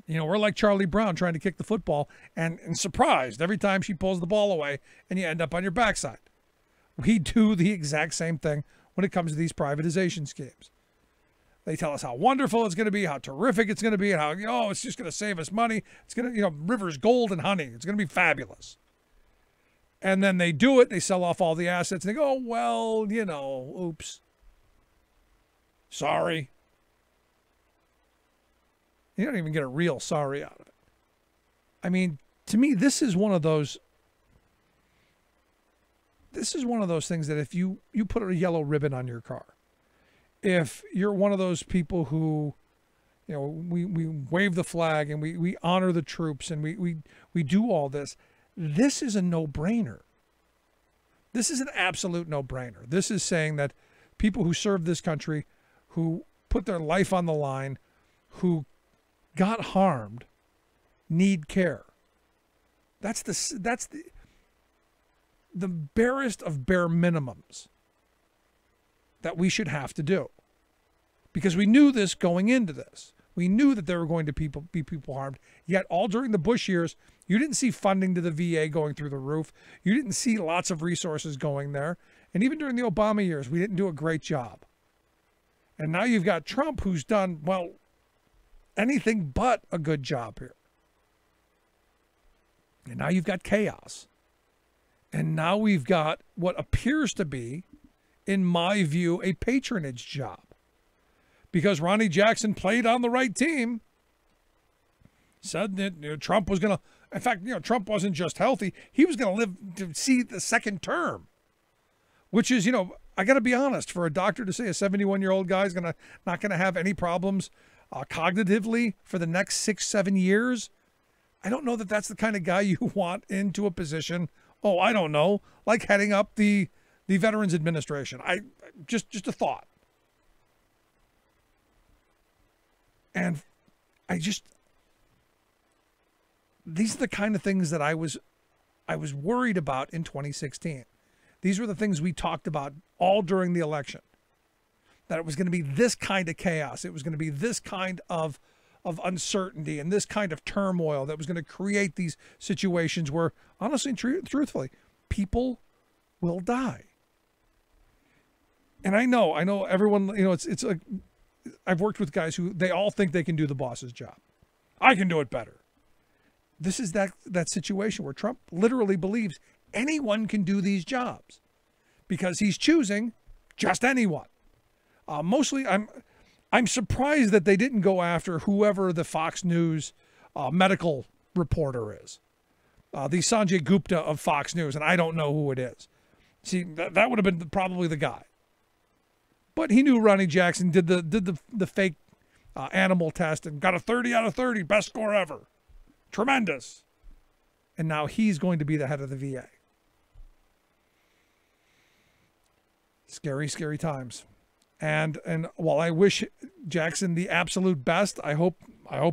F: it. We're like Charlie Brown trying to kick the football and surprised every time she pulls the ball away and you end up on your backside. We do the exact same thing when it comes to these privatization schemes. They tell us how wonderful it's going to be, how terrific it's going to be, and how, it's just going to save us money. It's going to, rivers, gold, and honey. It's going to be fabulous. And then they do it. They sell off all the assets. And they go, well, oops. Sorry. You don't even get a real sorry out of it. I mean, to me, this is one of those things that if you put a yellow ribbon on your car, if you're one of those people who, we wave the flag and we honor the troops and we do all this, this is a no-brainer. This is an absolute no-brainer. This is saying that people who serve this country, who put their life on the line, who got harmed, need care. That's the barest of bare minimums that we should have to do. Because we knew this going into this. We knew that there were going to be people harmed. Yet all during the Bush years, you didn't see funding to the VA going through the roof. You didn't see lots of resources going there. And even during the Obama years, we didn't do a great job. And now you've got Trump, who's done, well, anything but a good job here. And now you've got chaos. And now we've got what appears to be, in my view, a patronage job. Because Ronnie Jackson played on the right team. Said that Trump was going to, in fact, Trump wasn't just healthy. He was going to live to see the second term. Which is, I got to be honest, for a doctor to say a 71-year-old guy is not going to have any problems cognitively for the next 6-7 years, I don't know that that's the kind of guy you want into a position, I don't know, like heading up the Veterans Administration. Just a thought. And these are the kind of things that I was worried about in 2016. These were the things we talked about all during the election. That it was going to be this kind of chaos. It was going to be this kind of uncertainty and this kind of turmoil that was going to create these situations where, honestly and truthfully, people will die. And I know everyone, it's like, I've worked with guys who, they all think they can do the boss's job. I can do it better. This is that situation where Trump literally believes anyone can do these jobs because he's choosing just anyone. Mostly, I'm surprised that they didn't go after whoever the Fox News medical reporter is. The Sanjay Gupta of Fox News, and I don't know who it is. See, that would have been probably the guy. But he knew Ronnie Jackson did the fake animal test and got a 30 out of 30, best score ever. Tremendous. And now he's going to be the head of the VA. Scary, scary times. And while I wish Jackson the absolute best, I hope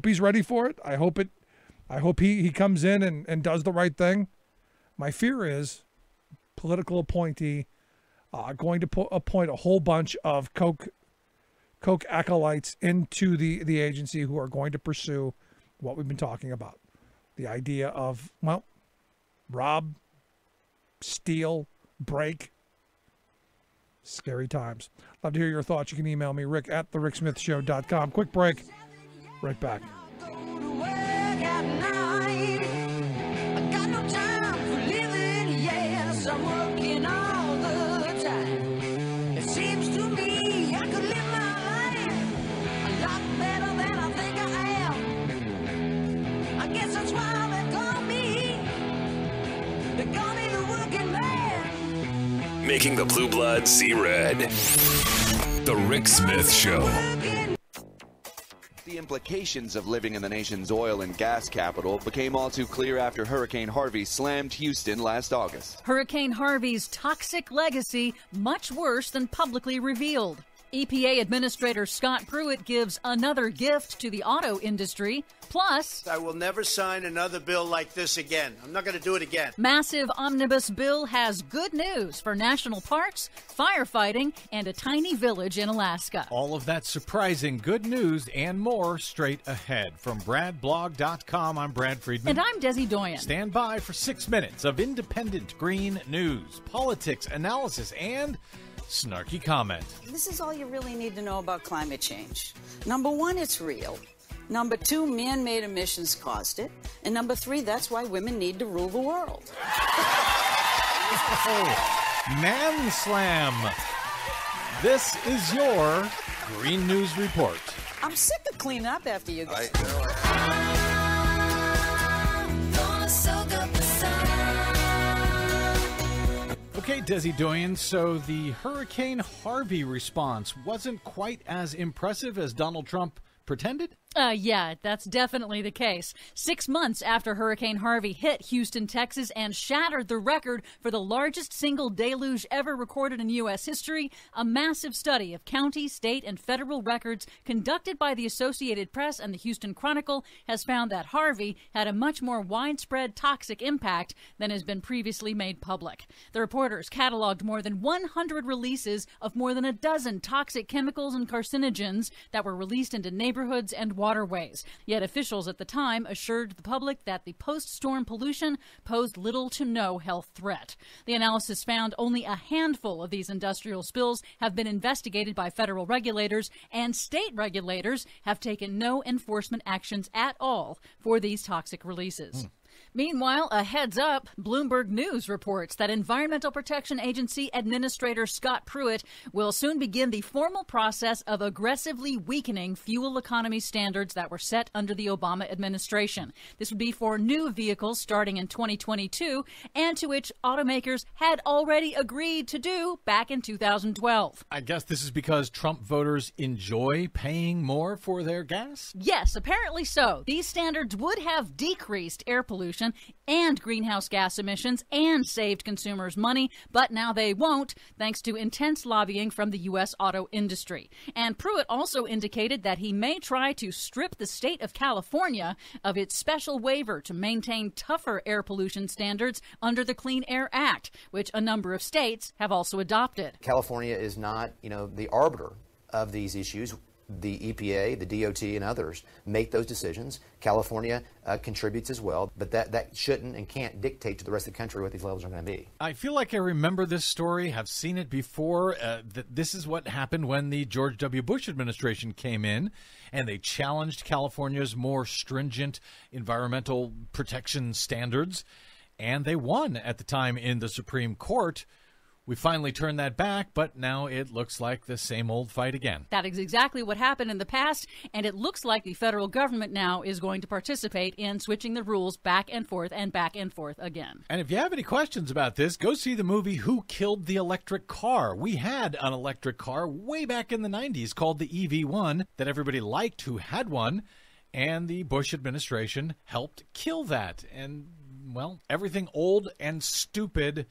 F: he's ready for it. I hope he comes in and does the right thing. My fear is political appointee going to appoint a whole bunch of Koch acolytes into the agency who are going to pursue what we've been talking about. The idea of, well, rob, steal, break. Scary times. Love to hear your thoughts. You can email me, rick@thericksmithshow.com. Quick break. Right back.
E: Making the blue blood see red. The Rick Smith Show.
O: The implications of living in the nation's oil and gas capital became all too clear after Hurricane Harvey slammed Houston last August.
P: Hurricane Harvey's toxic legacy much worse than publicly revealed. EPA Administrator Scott Pruitt gives another gift to the auto industry. Plus,
Q: I will never sign another bill like this again. I'm not going to do it again.
P: Massive omnibus bill has good news for national parks, firefighting, and a tiny village in Alaska.
R: All of that surprising good news and more straight ahead. From BradBlog.com, I'm Brad Friedman.
P: And I'm Desi Doyen.
R: Stand by for 6 minutes of independent green news, politics, analysis, and snarky comment.
S: This is all you really need to know about climate change. Number one, it's real. Number two, man-made emissions caused it. And number three, that's why women need to rule the world.
R: Man Slam. This is your Green News Report.
S: I'm sick of cleaning up after you guys.
R: Okay, Desi Doyen, so the Hurricane Harvey response wasn't quite as impressive as Donald Trump pretended?
P: Yeah, that's definitely the case. 6 months after Hurricane Harvey hit Houston, Texas, and shattered the record for the largest single deluge ever recorded in U.S. history, a massive study of county, state, and federal records conducted by the Associated Press and the Houston Chronicle has found that Harvey had a much more widespread toxic impact than has been previously made public. The reporters cataloged more than 100 releases of more than a dozen toxic chemicals and carcinogens that were released into neighborhoods and waterways. Yet officials at the time assured the public that the post-storm pollution posed little to no health threat. The analysis found only a handful of these industrial spills have been investigated by federal regulators, and state regulators have taken no enforcement actions at all for these toxic releases. Meanwhile, a heads up, Bloomberg News reports that Environmental Protection Agency Administrator Scott Pruitt will soon begin the formal process of aggressively weakening fuel economy standards that were set under the Obama administration. This would be for new vehicles starting in 2022, and to which automakers had already agreed to do back in 2012.
R: I guess this is because Trump voters enjoy paying more for their gas?
P: Yes, apparently so. These standards would have decreased air pollution and greenhouse gas emissions and saved consumers money, but now they won't, thanks to intense lobbying from the U.S. auto industry. And Pruitt also indicated that he may try to strip the state of California of its special waiver to maintain tougher air pollution standards under the Clean Air Act, which a number of states have also adopted.
T: California is not, the arbiter of these issues. The EPA, the DOT, and others make those decisions. California contributes as well, but that shouldn't and can't dictate to the rest of the country what these levels are going to be.
R: I feel like I remember this story, have seen it before. This is what happened when the George W. Bush administration came in, and they challenged California's more stringent environmental protection standards, and they won at the time in the Supreme Court. We finally turned that back, but now it looks like the same old fight again.
P: That is exactly what happened in the past, and it looks like the federal government now is going to participate in switching the rules back and forth again.
R: And if you have any questions about this, go see the movie Who Killed the Electric Car? We had an electric car way back in the 90s called the EV1 that everybody liked who had one, and the Bush administration helped kill that. And, well, everything old and stupid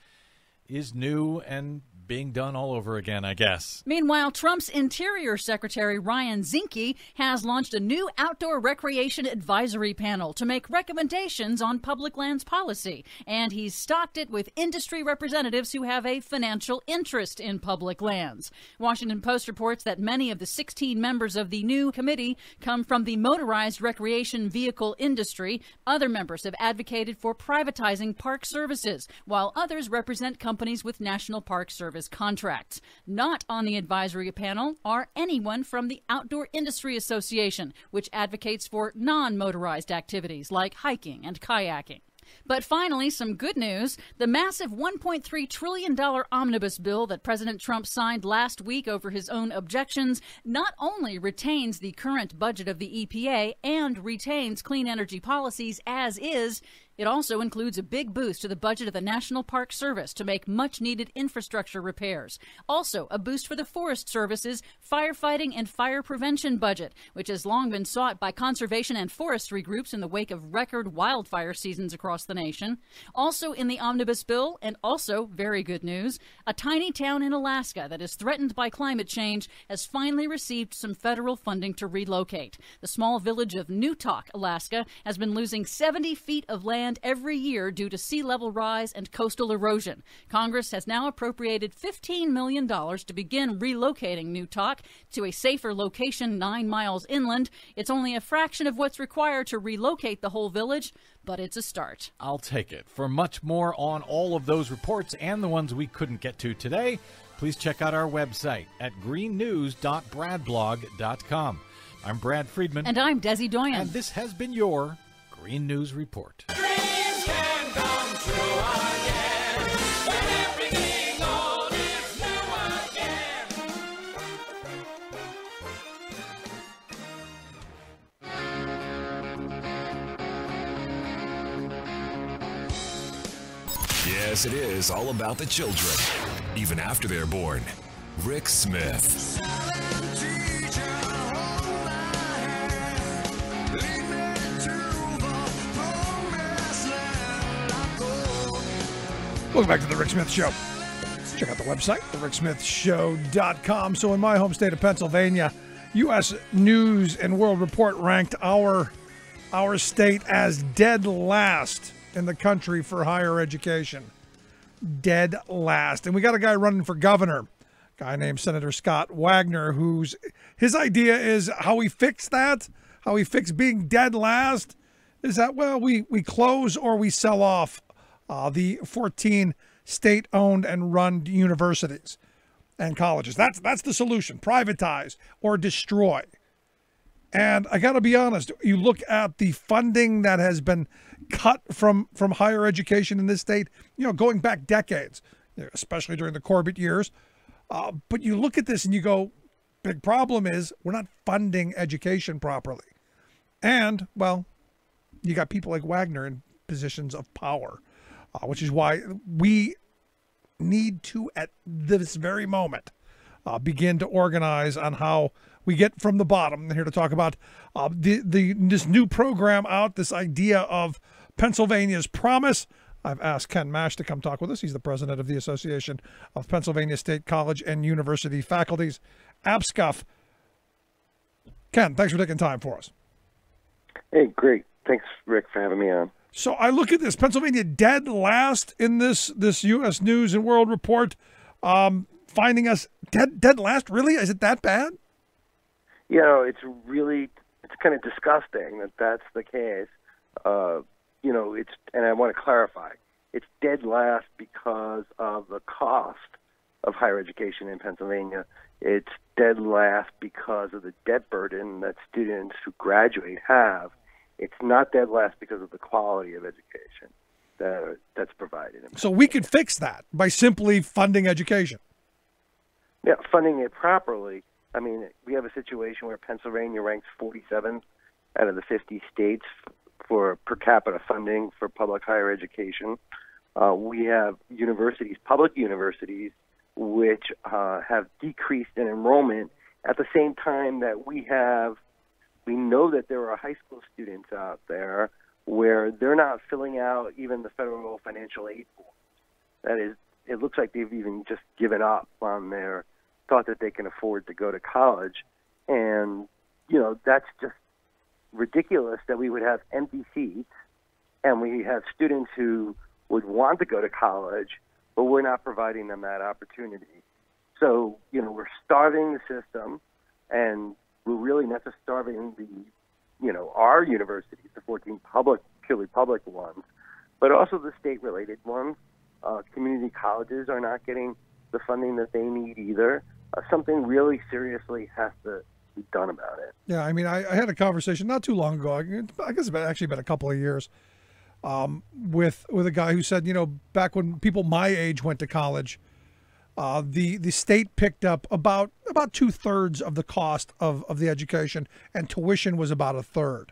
R: is new and being done all over again, I guess.
P: Meanwhile, Trump's Interior Secretary Ryan Zinke has launched a new outdoor recreation advisory panel to make recommendations on public lands policy, and he's stocked it with industry representatives who have a financial interest in public lands. Washington Post reports that many of the 16 members of the new committee come from the motorized recreation vehicle industry. Other members have advocated for privatizing park services, while others represent companies with National Park Service contracts. Not on the advisory panel are anyone from the Outdoor Industry Association, which advocates for non-motorized activities like hiking and kayaking. But finally, some good news. The massive $1.3 trillion omnibus bill that President Trump signed last week over his own objections not only retains the current budget of the EPA and retains clean energy policies as is, it also includes a big boost to the budget of the National Park Service to make much-needed infrastructure repairs. Also, a boost for the Forest Service's firefighting and fire prevention budget, which has long been sought by conservation and forestry groups in the wake of record wildfire seasons across the nation. Also in the omnibus bill, and also very good news, a tiny town in Alaska that is threatened by climate change has finally received some federal funding to relocate. The small village of Newtok, Alaska, has been losing 70 feet of land every year due to sea level rise and coastal erosion. Congress has now appropriated $15 million to begin relocating Newtok to a safer location 9 miles inland. It's only a fraction of what's required to relocate the whole village, but it's a start.
R: I'll take it. For much more on all of those reports and the ones we couldn't get to today, please check out our website at greennews.bradblog.com. I'm Brad Friedman.
P: And I'm Desi Doyen.
R: And this has been your Green News Report.
L: Dreams can come true again when everything old is new again.
E: Yes, it is all about the children, even after they're born. Rick Smith.
F: Welcome back to the Rick Smith Show. Check out the website, thericksmithshow.com. So in my home state of Pennsylvania, U.S. News and World Report ranked our state as dead last in the country for higher education. Dead last. And we got a guy running for governor, a guy named Senator Scott Wagner, his idea is how we fix that, how we fix being dead last, is that, well, we close or we sell off the 14 state-owned and run universities and colleges. That's the solution. Privatize or destroy. And I got to be honest, you look at the funding that has been cut from higher education in this state, going back decades, especially during the Corbett years. But you look at this and you go, big problem is we're not funding education properly. And, well, you got people like Wagner in positions of power. Which is why we need to, at this very moment, begin to organize on how we get from the bottom. I'm here to talk about this new program out, this idea of Pennsylvania's Promise. I've asked Ken Mash to come talk with us. He's the president of the Association of Pennsylvania State College and University Faculties, APSCUF. Ken, thanks for taking time for us.
U: Hey, great. Thanks, Rick, for having me on.
F: So I look at this, Pennsylvania dead last in this U.S. News and World Report, finding us dead last. Really? Is it that bad?
U: It's kind of disgusting that that's the case. And I want to clarify, it's dead last because of the cost of higher education in Pennsylvania. It's dead last because of the debt burden that students who graduate have. It's not dead last because of the quality of education that's provided.
F: So we could fix that by simply funding education.
U: Yeah, funding it properly. I mean, we have a situation where Pennsylvania ranks 47th out of the 50 states for per capita funding for public higher education. We have universities, public universities, which have decreased in enrollment at the same time that we know that there are high school students out there where they're not filling out even the federal financial aid form. That is, it looks like they've even just given up on their thought that they can afford to go to college. And, that's just ridiculous that we would have empty seats and we have students who would want to go to college, but we're not providing them that opportunity. So, we're starving the system, and we're really not just starving our universities, the 14 purely public ones, but also the state-related ones. Community colleges are not getting the funding that they need either. Something really seriously has to be done about it.
F: Yeah, I mean, I had a conversation not too long ago, I guess it's actually been a couple of years, with a guy who said, back when people my age went to college, the state picked up about 2/3 of the cost of the education, and tuition was about 1/3.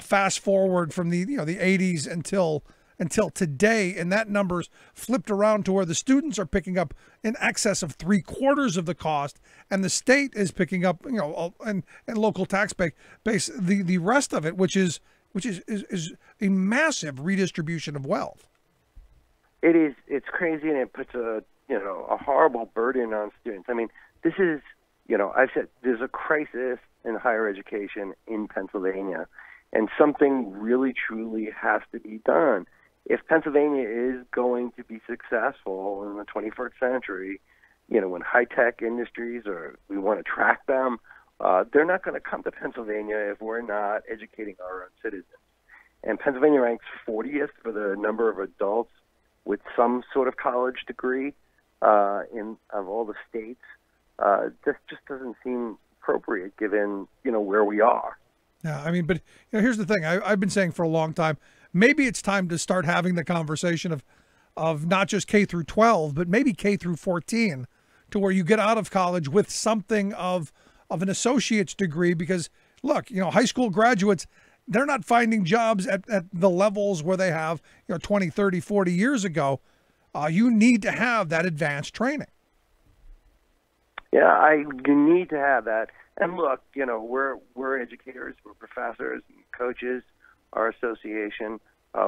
F: Fast forward from the 80s until today, and that number's flipped around to where the students are picking up in excess of 3/4 of the cost, and the state is picking up, and local tax base the rest of it, which is a massive redistribution of wealth.
U: It is. It's crazy, and it puts a horrible burden on students. I mean, this is, I've said there's a crisis in higher education in Pennsylvania, and something really, truly has to be done. If Pennsylvania is going to be successful in the 21st century, when high-tech industries, or we want to attract them, they're not going to come to Pennsylvania if we're not educating our own citizens. And Pennsylvania ranks 40th for the number of adults with some sort of college degree. of all the states. This just doesn't seem appropriate given, where we are.
F: Yeah, I mean, but here's the thing. I've been saying for a long time, maybe it's time to start having the conversation of not just K through 12, but maybe K through 14, to where you get out of college with something of an associate's degree. Because look, high school graduates, they're not finding jobs at the levels where they have 20, 30, 40 years ago. You need to have that advanced training.
U: Yeah, you need to have that. And look, we're educators, we're professors, and coaches, our association.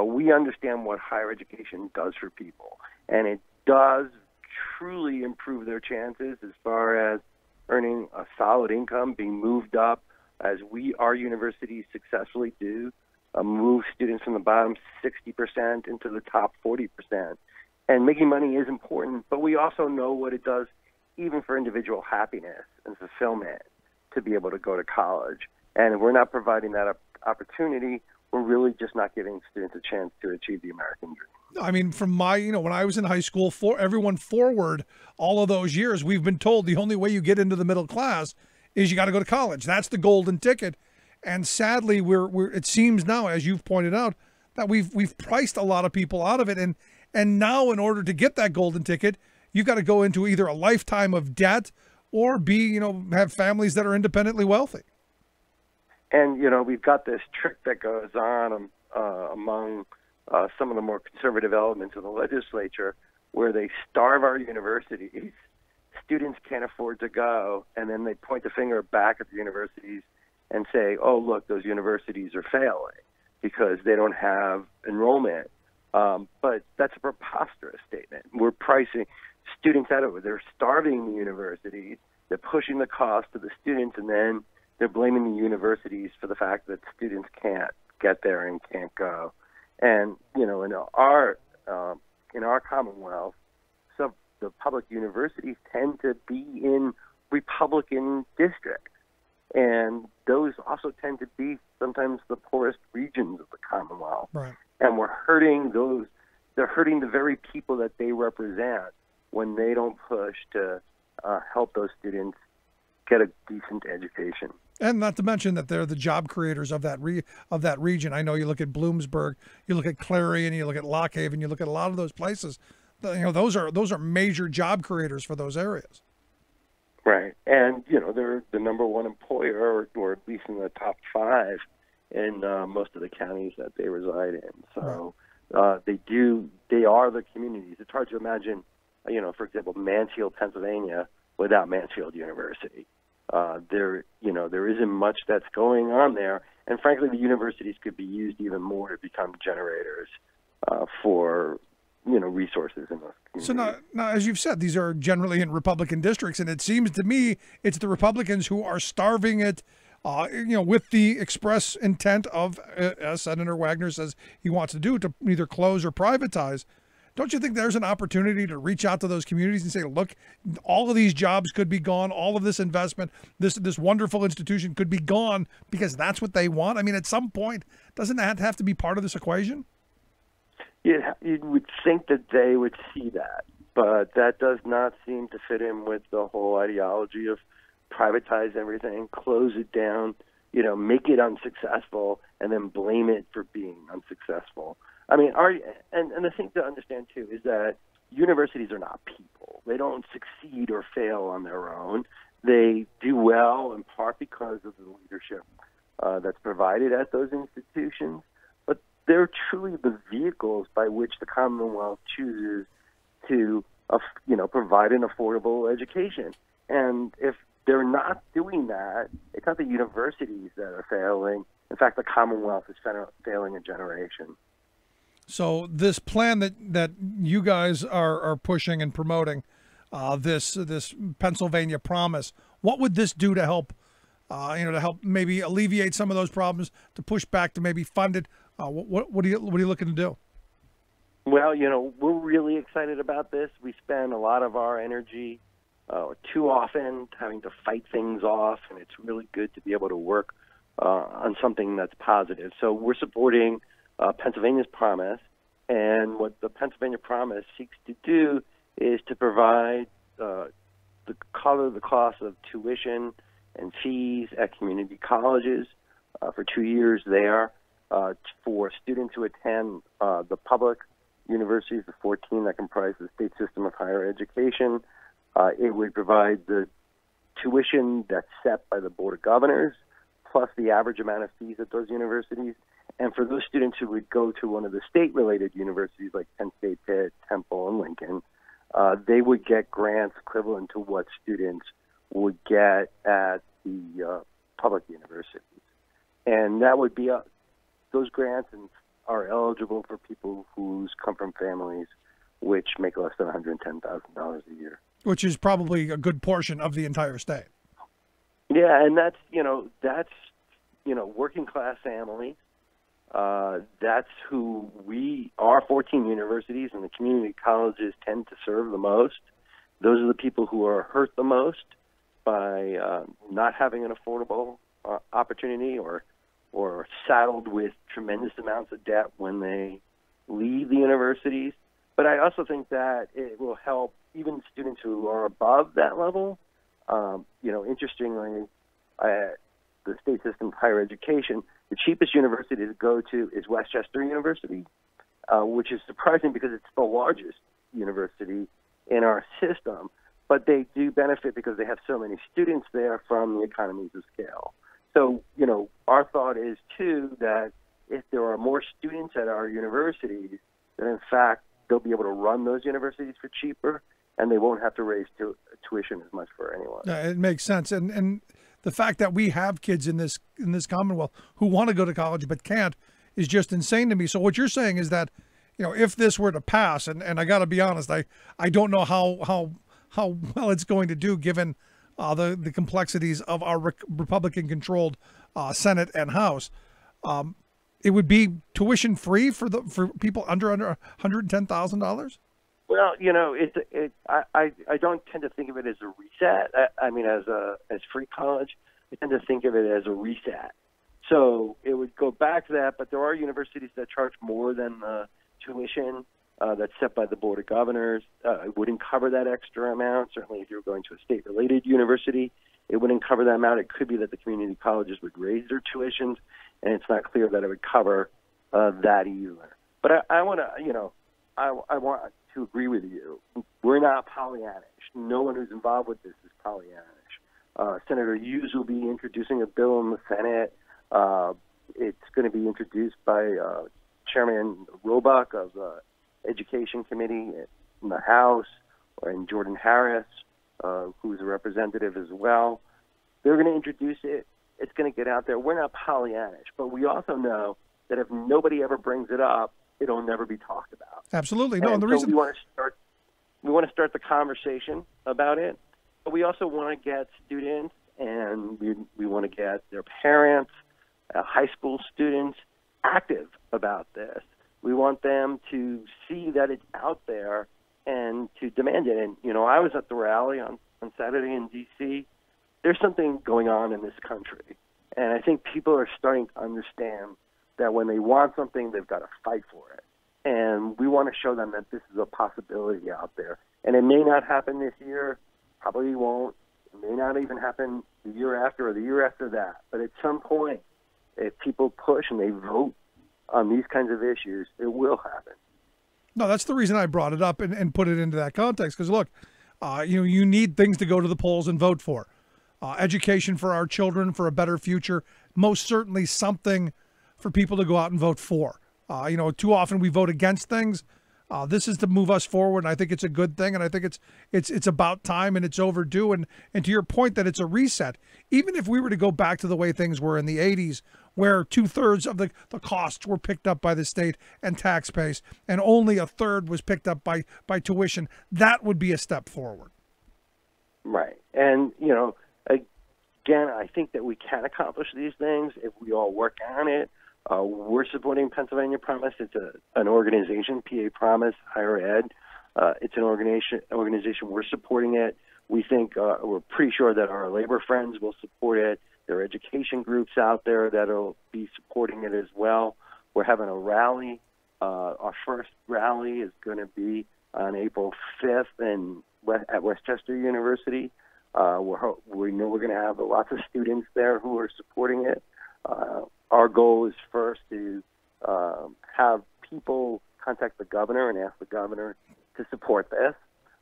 U: We understand what higher education does for people, and it does truly improve their chances as far as earning a solid income, being moved up, as our universities successfully do, move students from the bottom 60% into the top 40%. And making money is important, but we also know what it does even for individual happiness and fulfillment to be able to go to college. And if we're not providing that opportunity, we're really just not giving students a chance to achieve the American dream.
F: I mean, from my, when I was in high school, for everyone forward all of those years, we've been told the only way you get into the middle class is you got to go to college. That's the golden ticket. And sadly, it seems now, as you've pointed out, that we've priced a lot of people out of it. And now, in order to get that golden ticket, you've got to go into either a lifetime of debt or have families that are independently wealthy.
U: And, we've got this trick that goes on among some of the more conservative elements of the legislature, where they starve our universities. Students can't afford to go, and then they point the finger back at the universities and say, oh, look, those universities are failing because they don't have enrollment. But that's a preposterous statement. We're pricing students out of it. They're starving the universities. They're pushing the cost to the students, and then they're blaming the universities for the fact that students can't get there and can't go. And, in our Commonwealth, the public universities tend to be in Republican districts. And those also tend to be sometimes the poorest regions of the Commonwealth.
F: Right.
U: And we're hurting those. They're hurting the very people that they represent when they don't push to help those students get a decent education.
F: And not to mention that they're the job creators of that region. I know you look at Bloomsburg, you look at Clarion, you look at Lockhaven, you look at a lot of those places. Those are major job creators for those areas.
U: Right. And, they're the number one employer, or at least in the top 5 in most of the counties that they reside in. So they are the communities. It's hard to imagine, for example, Mansfield, Pennsylvania, without Mansfield University. There isn't much that's going on there. And frankly, the universities could be used even more to become generators for resources in those communities.
F: So now, as you've said, these are generally in Republican districts, and it seems to me it's the Republicans who are starving it, with the express intent of, as Senator Wagner says he wants to do, to either close or privatize. Don't you think there's an opportunity to reach out to those communities and say, look, all of these jobs could be gone, all of this investment, this wonderful institution could be gone because that's what they want? I mean, at some point, doesn't that have to be part of this equation?
U: You would think that they would see that, but that does not seem to fit in with the whole ideology of privatize everything, close it down, make it unsuccessful, and then blame it for being unsuccessful. I mean, and the thing to understand, too, is that universities are not people. They don't succeed or fail on their own. They do well in part because of the leadership that's provided at those institutions. But they're truly the vehicles by which the Commonwealth chooses to, provide an affordable education. And if they're not doing that, it's not the universities that are failing. In fact, the Commonwealth is failing a generation.
F: So this plan that you guys are pushing and promoting, this Pennsylvania Promise, what would this do to help, to help maybe alleviate some of those problems, to push back, to maybe fund it? What are you looking to do?
U: Well, we're really excited about this. We spend a lot of our energy too often having to fight things off, and it's really good to be able to work on something that's positive. So we're supporting Pennsylvania's Promise, and what the Pennsylvania Promise seeks to do is to provide cover the cost of tuition and fees at community colleges for 2 years there for students who attend the public universities, the 14 that comprise the state system of higher education. It would provide the tuition that's set by the Board of Governors, plus the average amount of fees at those universities. And for those students who would go to one of the state-related universities like Penn State, Pitt, Temple, and Lincoln, they would get grants equivalent to what students would get at the public universities. And that would be those grants are eligible for people who come from families which make less than $110,000 a year.
F: Which is probably a good portion of the entire state.
U: Yeah, and that's working class families. That's who our 14 universities and the community colleges tend to serve the most. Those are the people who are hurt the most by not having an affordable opportunity or saddled with tremendous amounts of debt when they leave the universities. But I also think that it will help even students who are above that level. Interestingly, the state system of higher education, the cheapest university to go to is Westchester University, which is surprising because it's the largest university in our system. But they do benefit because they have so many students there from the economies of scale. So, our thought is, too, that if there are more students at our universities, then, in fact, they'll be able to run those universities for cheaper, and they won't have to raise tuition as much for anyone.
F: It makes sense. And the fact that we have kids in this Commonwealth who want to go to college but can't is just insane to me. So what you're saying is that, if this were to pass, and I got to be honest, I don't know how well it's going to do given the complexities of our Republican-controlled Senate and House. It would be tuition free for people under $110,000.
U: Well, I don't tend to think of it as a reset. As free college, I tend to think of it as a reset. So it would go back to that, but there are universities that charge more than the tuition that's set by the Board of Governors. It wouldn't cover that extra amount. Certainly, if you're going to a state-related university, it wouldn't cover that amount. It could be that the community colleges would raise their tuitions, and it's not clear that it would cover that either. But I want to agree with you. We're not Pollyannish. No one who's involved with this is Pollyannish. Senator Hughes will be introducing a bill in the Senate. It's going to be introduced by Chairman Roebuck of the Education Committee in the House, and Jordan Harris, who's a representative as well. They're going to introduce it. It's going to get out there. We're not Pollyannish, but we also know that if nobody ever brings it up, it'll never be talked about.
F: Absolutely. No,
U: and
F: the
U: so
F: reason
U: we want to start the conversation about it, but we also want to get students, and we want to get their parents, high school students, active about this. We want them to see that it's out there and to demand it. And, I was at the rally on Saturday in D.C. There's something going on in this country. And I think people are starting to understand that when they want something, they've got to fight for it. And we want to show them that this is a possibility out there. And it may not happen this year, probably won't. It may not even happen the year after or the year after that. But at some point, if people push and they vote on these kinds of issues, it will happen.
F: No, that's the reason I brought it up and put it into that context. Because look, you need things to go to the polls and vote for. Education for our children, for a better future, most certainly something for people to go out and vote for. Too often we vote against things. This is to move us forward, and I think it's a good thing, and I think it's about time, and it's overdue. And to your point that it's a reset, even if we were to go back to the way things were in the 80s, where 2/3 of the costs were picked up by the state and taxpayers, and only 1/3 was picked up by tuition, that would be a step forward.
U: Right. And, again, I think that we can accomplish these things if we all work on it. We're supporting Pennsylvania Promise. It's an organization, PA Promise, Higher Ed. It's an organization. We're supporting it. We think we're pretty sure that our labor friends will support it. There are education groups out there that will be supporting it as well. We're having a rally. Our first rally is going to be on April 5th at Westchester University. We know we're going to have lots of students there who are supporting it. Our goal is first to have people contact the governor and ask the governor to support this,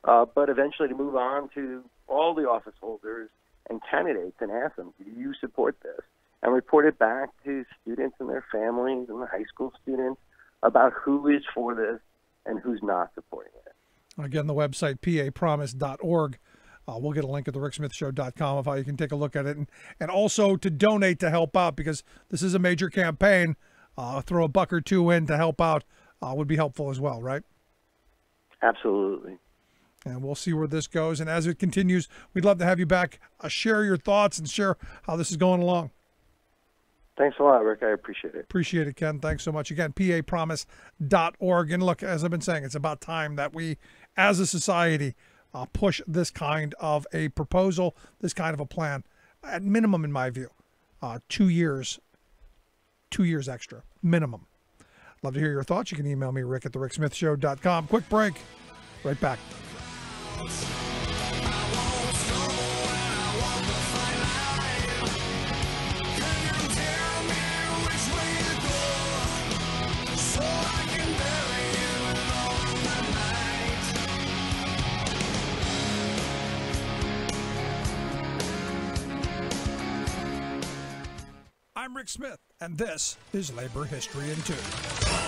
U: but eventually to move on to all the office holders and candidates and ask them, do you support this? And report it back to students and their families and the high school students about who is for this and who's not supporting it.
F: Again, the website, papromise.org. We'll get a link at thericksmithshow.com of how you can take a look at it. And also to donate to help out, because this is a major campaign. Throw a buck or two in to help out would be helpful as well, right?
U: Absolutely.
F: And we'll see where this goes. And as it continues, we'd love to have you back, share your thoughts and share how this is going along.
U: Thanks a lot, Rick. I appreciate it.
F: Appreciate it, Ken. Thanks so much. Again, papromise.org. And look, as I've been saying, it's about time that we, as a society, push this kind of a proposal, this kind of a plan, at minimum, in my view, 2 years extra, minimum. Love to hear your thoughts. You can email me, Rick at thericksmithshow.com. Quick break. Right back. I'm Rick Smith, and this is Labor History in 2.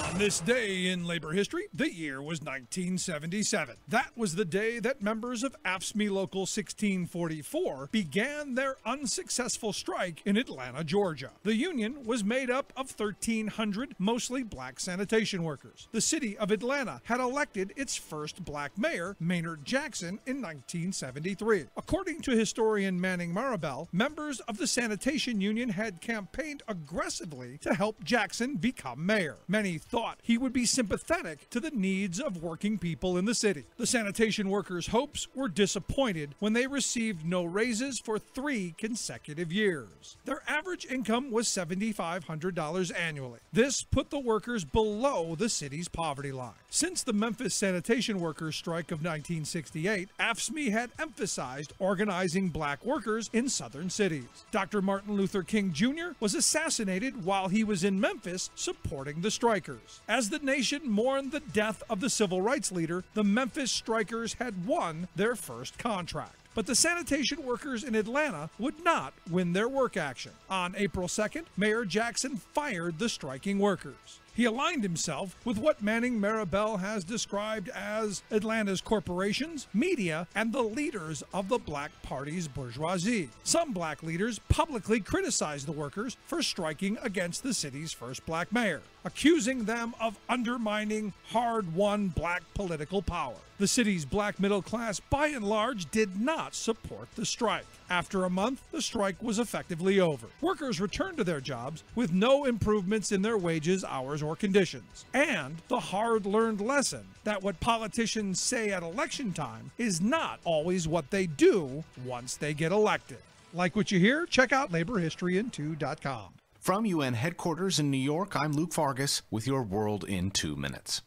F: On this day in labor history, the year was 1977. That was the day that members of AFSCME Local 1644 began their unsuccessful strike in Atlanta, Georgia. The union was made up of 1,300 mostly black sanitation workers. The city of Atlanta had elected its first black mayor, Maynard Jackson, in 1973. According to historian Manning Marabell, members of the sanitation union had campaigned aggressively to help Jackson become mayor. Many thought he would be sympathetic to the needs of working people in the city. The sanitation workers' hopes were disappointed when they received no raises for 3 consecutive years. Their average income was $7,500 annually. This put the workers below the city's poverty line. Since the Memphis sanitation workers' strike of 1968, AFSCME had emphasized organizing black workers in southern cities. Dr. Martin Luther King Jr. was assassinated while he was in Memphis supporting the strikers. As the nation mourned the death of the civil rights leader, the Memphis strikers had won their first contract. But the sanitation workers in Atlanta would not win their work action. On April 2nd, Mayor Jackson fired the striking workers. He aligned himself with what Manning Marabell has described as Atlanta's corporations, media, and the leaders of the Black Party's bourgeoisie. Some black leaders publicly criticized the workers for striking against the city's first black mayor, accusing them of undermining hard-won black political power. The city's black middle class, by and large, did not support the strike. After a month, the strike was effectively over. Workers returned to their jobs with no improvements in their wages, hours, or conditions. And the hard-learned lesson that what politicians say at election time is not always what they do once they get elected. Like what you hear? Check out laborhistoryin2.com.
A: From UN headquarters in New York, I'm Luke Vargas with your World in 2 Minutes.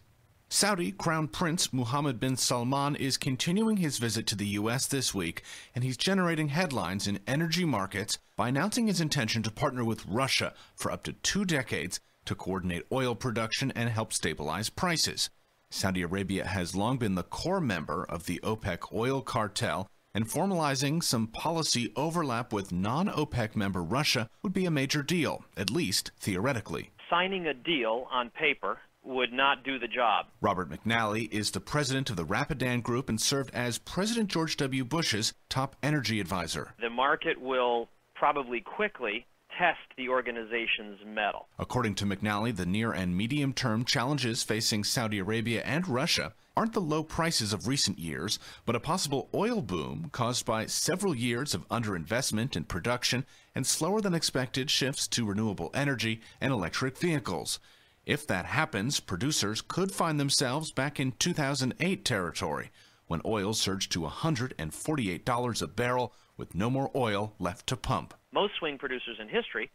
A: Saudi Crown Prince Mohammed bin Salman is continuing his visit to the U.S. this week, and he's generating headlines in energy markets by announcing his intention to partner with Russia for up to 2 decades to coordinate oil production and help stabilize prices. Saudi Arabia has long been the core member of the OPEC oil cartel, and formalizing some policy overlap with non-OPEC member Russia would be a major deal, at least theoretically.
V: Signing a deal on paper would not do the job.
A: Robert McNally is the president of the Rapidan Group and served as President George W. Bush's top energy advisor.
V: The market will probably quickly test the organization's mettle.
A: According to McNally, the near and medium-term challenges facing Saudi Arabia and Russia aren't the low prices of recent years, but a possible oil boom caused by several years of underinvestment in production and slower than expected shifts to renewable energy and electric vehicles. If that happens, producers could find themselves back in 2008 territory, when oil surged to $148 a barrel with no more oil left to pump.
V: Most swing producers in history,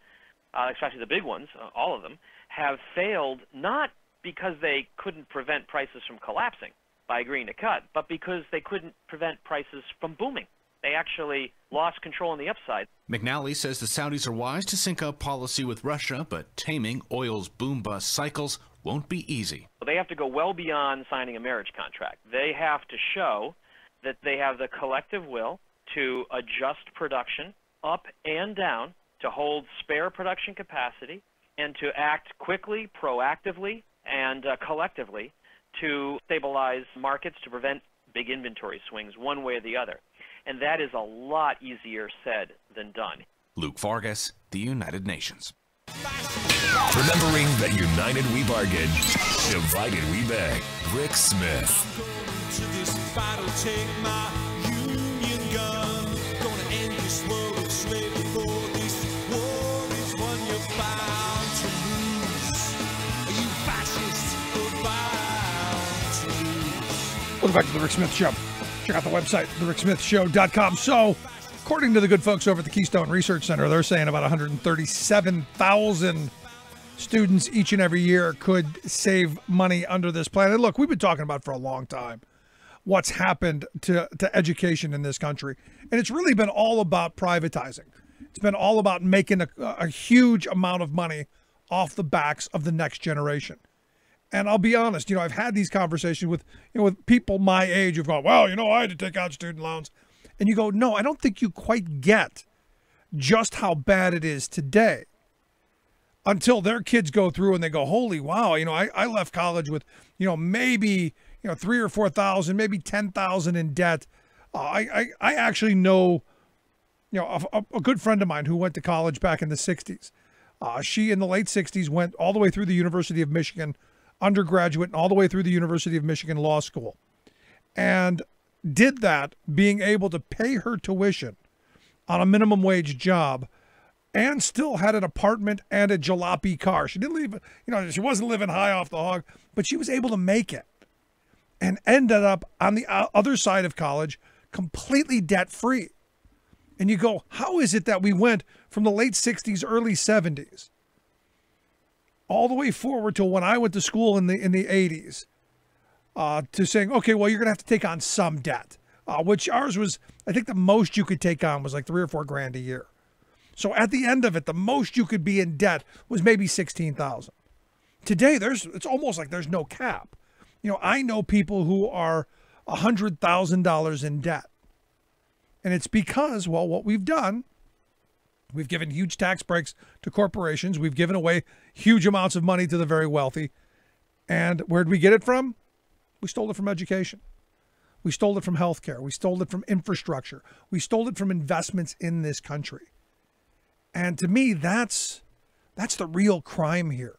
V: especially the big ones, all of them, have failed not because they couldn't prevent prices from collapsing, by agreeing to cut, but because they couldn't prevent prices from booming. They actually lost control on the upside.
A: McNally says the Saudis are wise to sync up policy with Russia, but taming oil's boom-bust cycles won't be easy.
V: They have to go well beyond signing a marriage contract. They have to show that they have the collective will to adjust production up and down, to hold spare production capacity, and to act quickly, proactively, and collectively to stabilize markets, to prevent big inventory swings one way or the other. And that is a lot easier said than done.
A: Luke Vargas, the United Nations.
E: Remembering that united we bargain, divided we beg. Rick Smith.
M: To this battle, take my union gun. Gonna end this world of slavery, for this war is one you're bound to lose. Are you fascist or bound to lose?
F: Welcome back to the Rick Smith Show. Check out the website, thericksmithshow.com. So, according to the good folks over at the Keystone Research Center, they're saying about 137,000 students each and every year could save money under this plan. And look, we've been talking about for a long time what's happened to education in this country. And it's really been all about privatizing. It's been all about making a huge amount of money off the backs of the next generation. And I'll be honest, I've had these conversations with, with people my age who've gone, well, I had to take out student loans. And you go, no, I don't think you quite get just how bad it is today until their kids go through and they go, holy wow, I left college with, maybe, 3,000 or 4,000, maybe 10,000 in debt. I actually know, a good friend of mine who went to college back in the 60s. She, in the late 60s, went all the way through the University of Michigan undergraduate and all the way through the University of Michigan Law School, and did that being able to pay her tuition on a minimum wage job and still had an apartment and a jalopy car. She didn't leave, she wasn't living high off the hog, but she was able to make it and ended up on the other side of college completely debt-free. And you go, how is it that we went from the late 60s, early 70s all the way forward to when I went to school in the 80s, to saying, okay, well, you're going to have to take on some debt, which ours was, I think the most you could take on was like $3,000 or $4,000 a year. So at the end of it, the most you could be in debt was maybe $16,000. Today, it's almost like there's no cap. I know people who are $100,000 in debt. And it's because, well, what we've done, we've given huge tax breaks to corporations. We've given away huge amounts of money to the very wealthy. And where did we get it from? We stole it from education. We stole it from healthcare. We stole it from infrastructure. We stole it from investments in this country. And to me, that's the real crime here,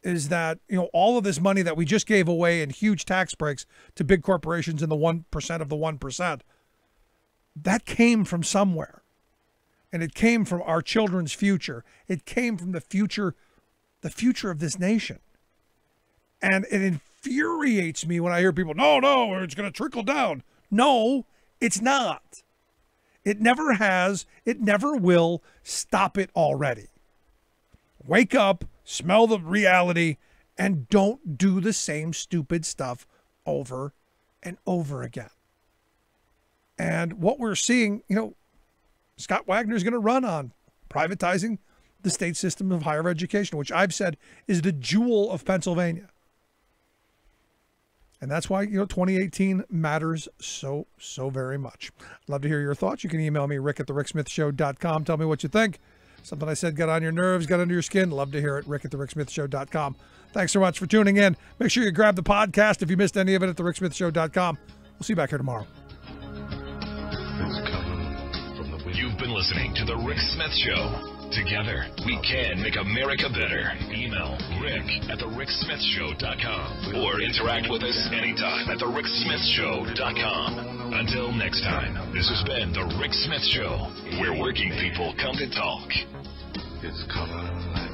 F: is that, all of this money that we just gave away in huge tax breaks to big corporations and the 1% of the 1%, that came from somewhere. And it came from our children's future. It came from the future of this nation. And it infuriates me when I hear people, no, it's going to trickle down. No, it's not. It never has. It never will. Stop it already. Wake up, smell the reality, and don't do the same stupid stuff over and over again. And what we're seeing, Scott Wagner's going to run on privatizing the state system of higher education, which I've said is the jewel of Pennsylvania. And that's why, 2018 matters so, so very much. Love to hear your thoughts. You can email me, rick@thericksmithshow.com. Tell me what you think. Something I said got on your nerves, got under your skin. Love to hear it, rick@thericksmithshow.com. Thanks so much for tuning in. Make sure you grab the podcast if you missed any of it at thericksmithshow.com. We'll see you back here tomorrow.
E: You've been listening to The Rick Smith Show. Together, we can make America better. Email rick@thericksmithshow.com or interact with us anytime at thericksmithshow.com. Until next time, this has been The Rick Smith Show, where working people come to talk.
B: It's color like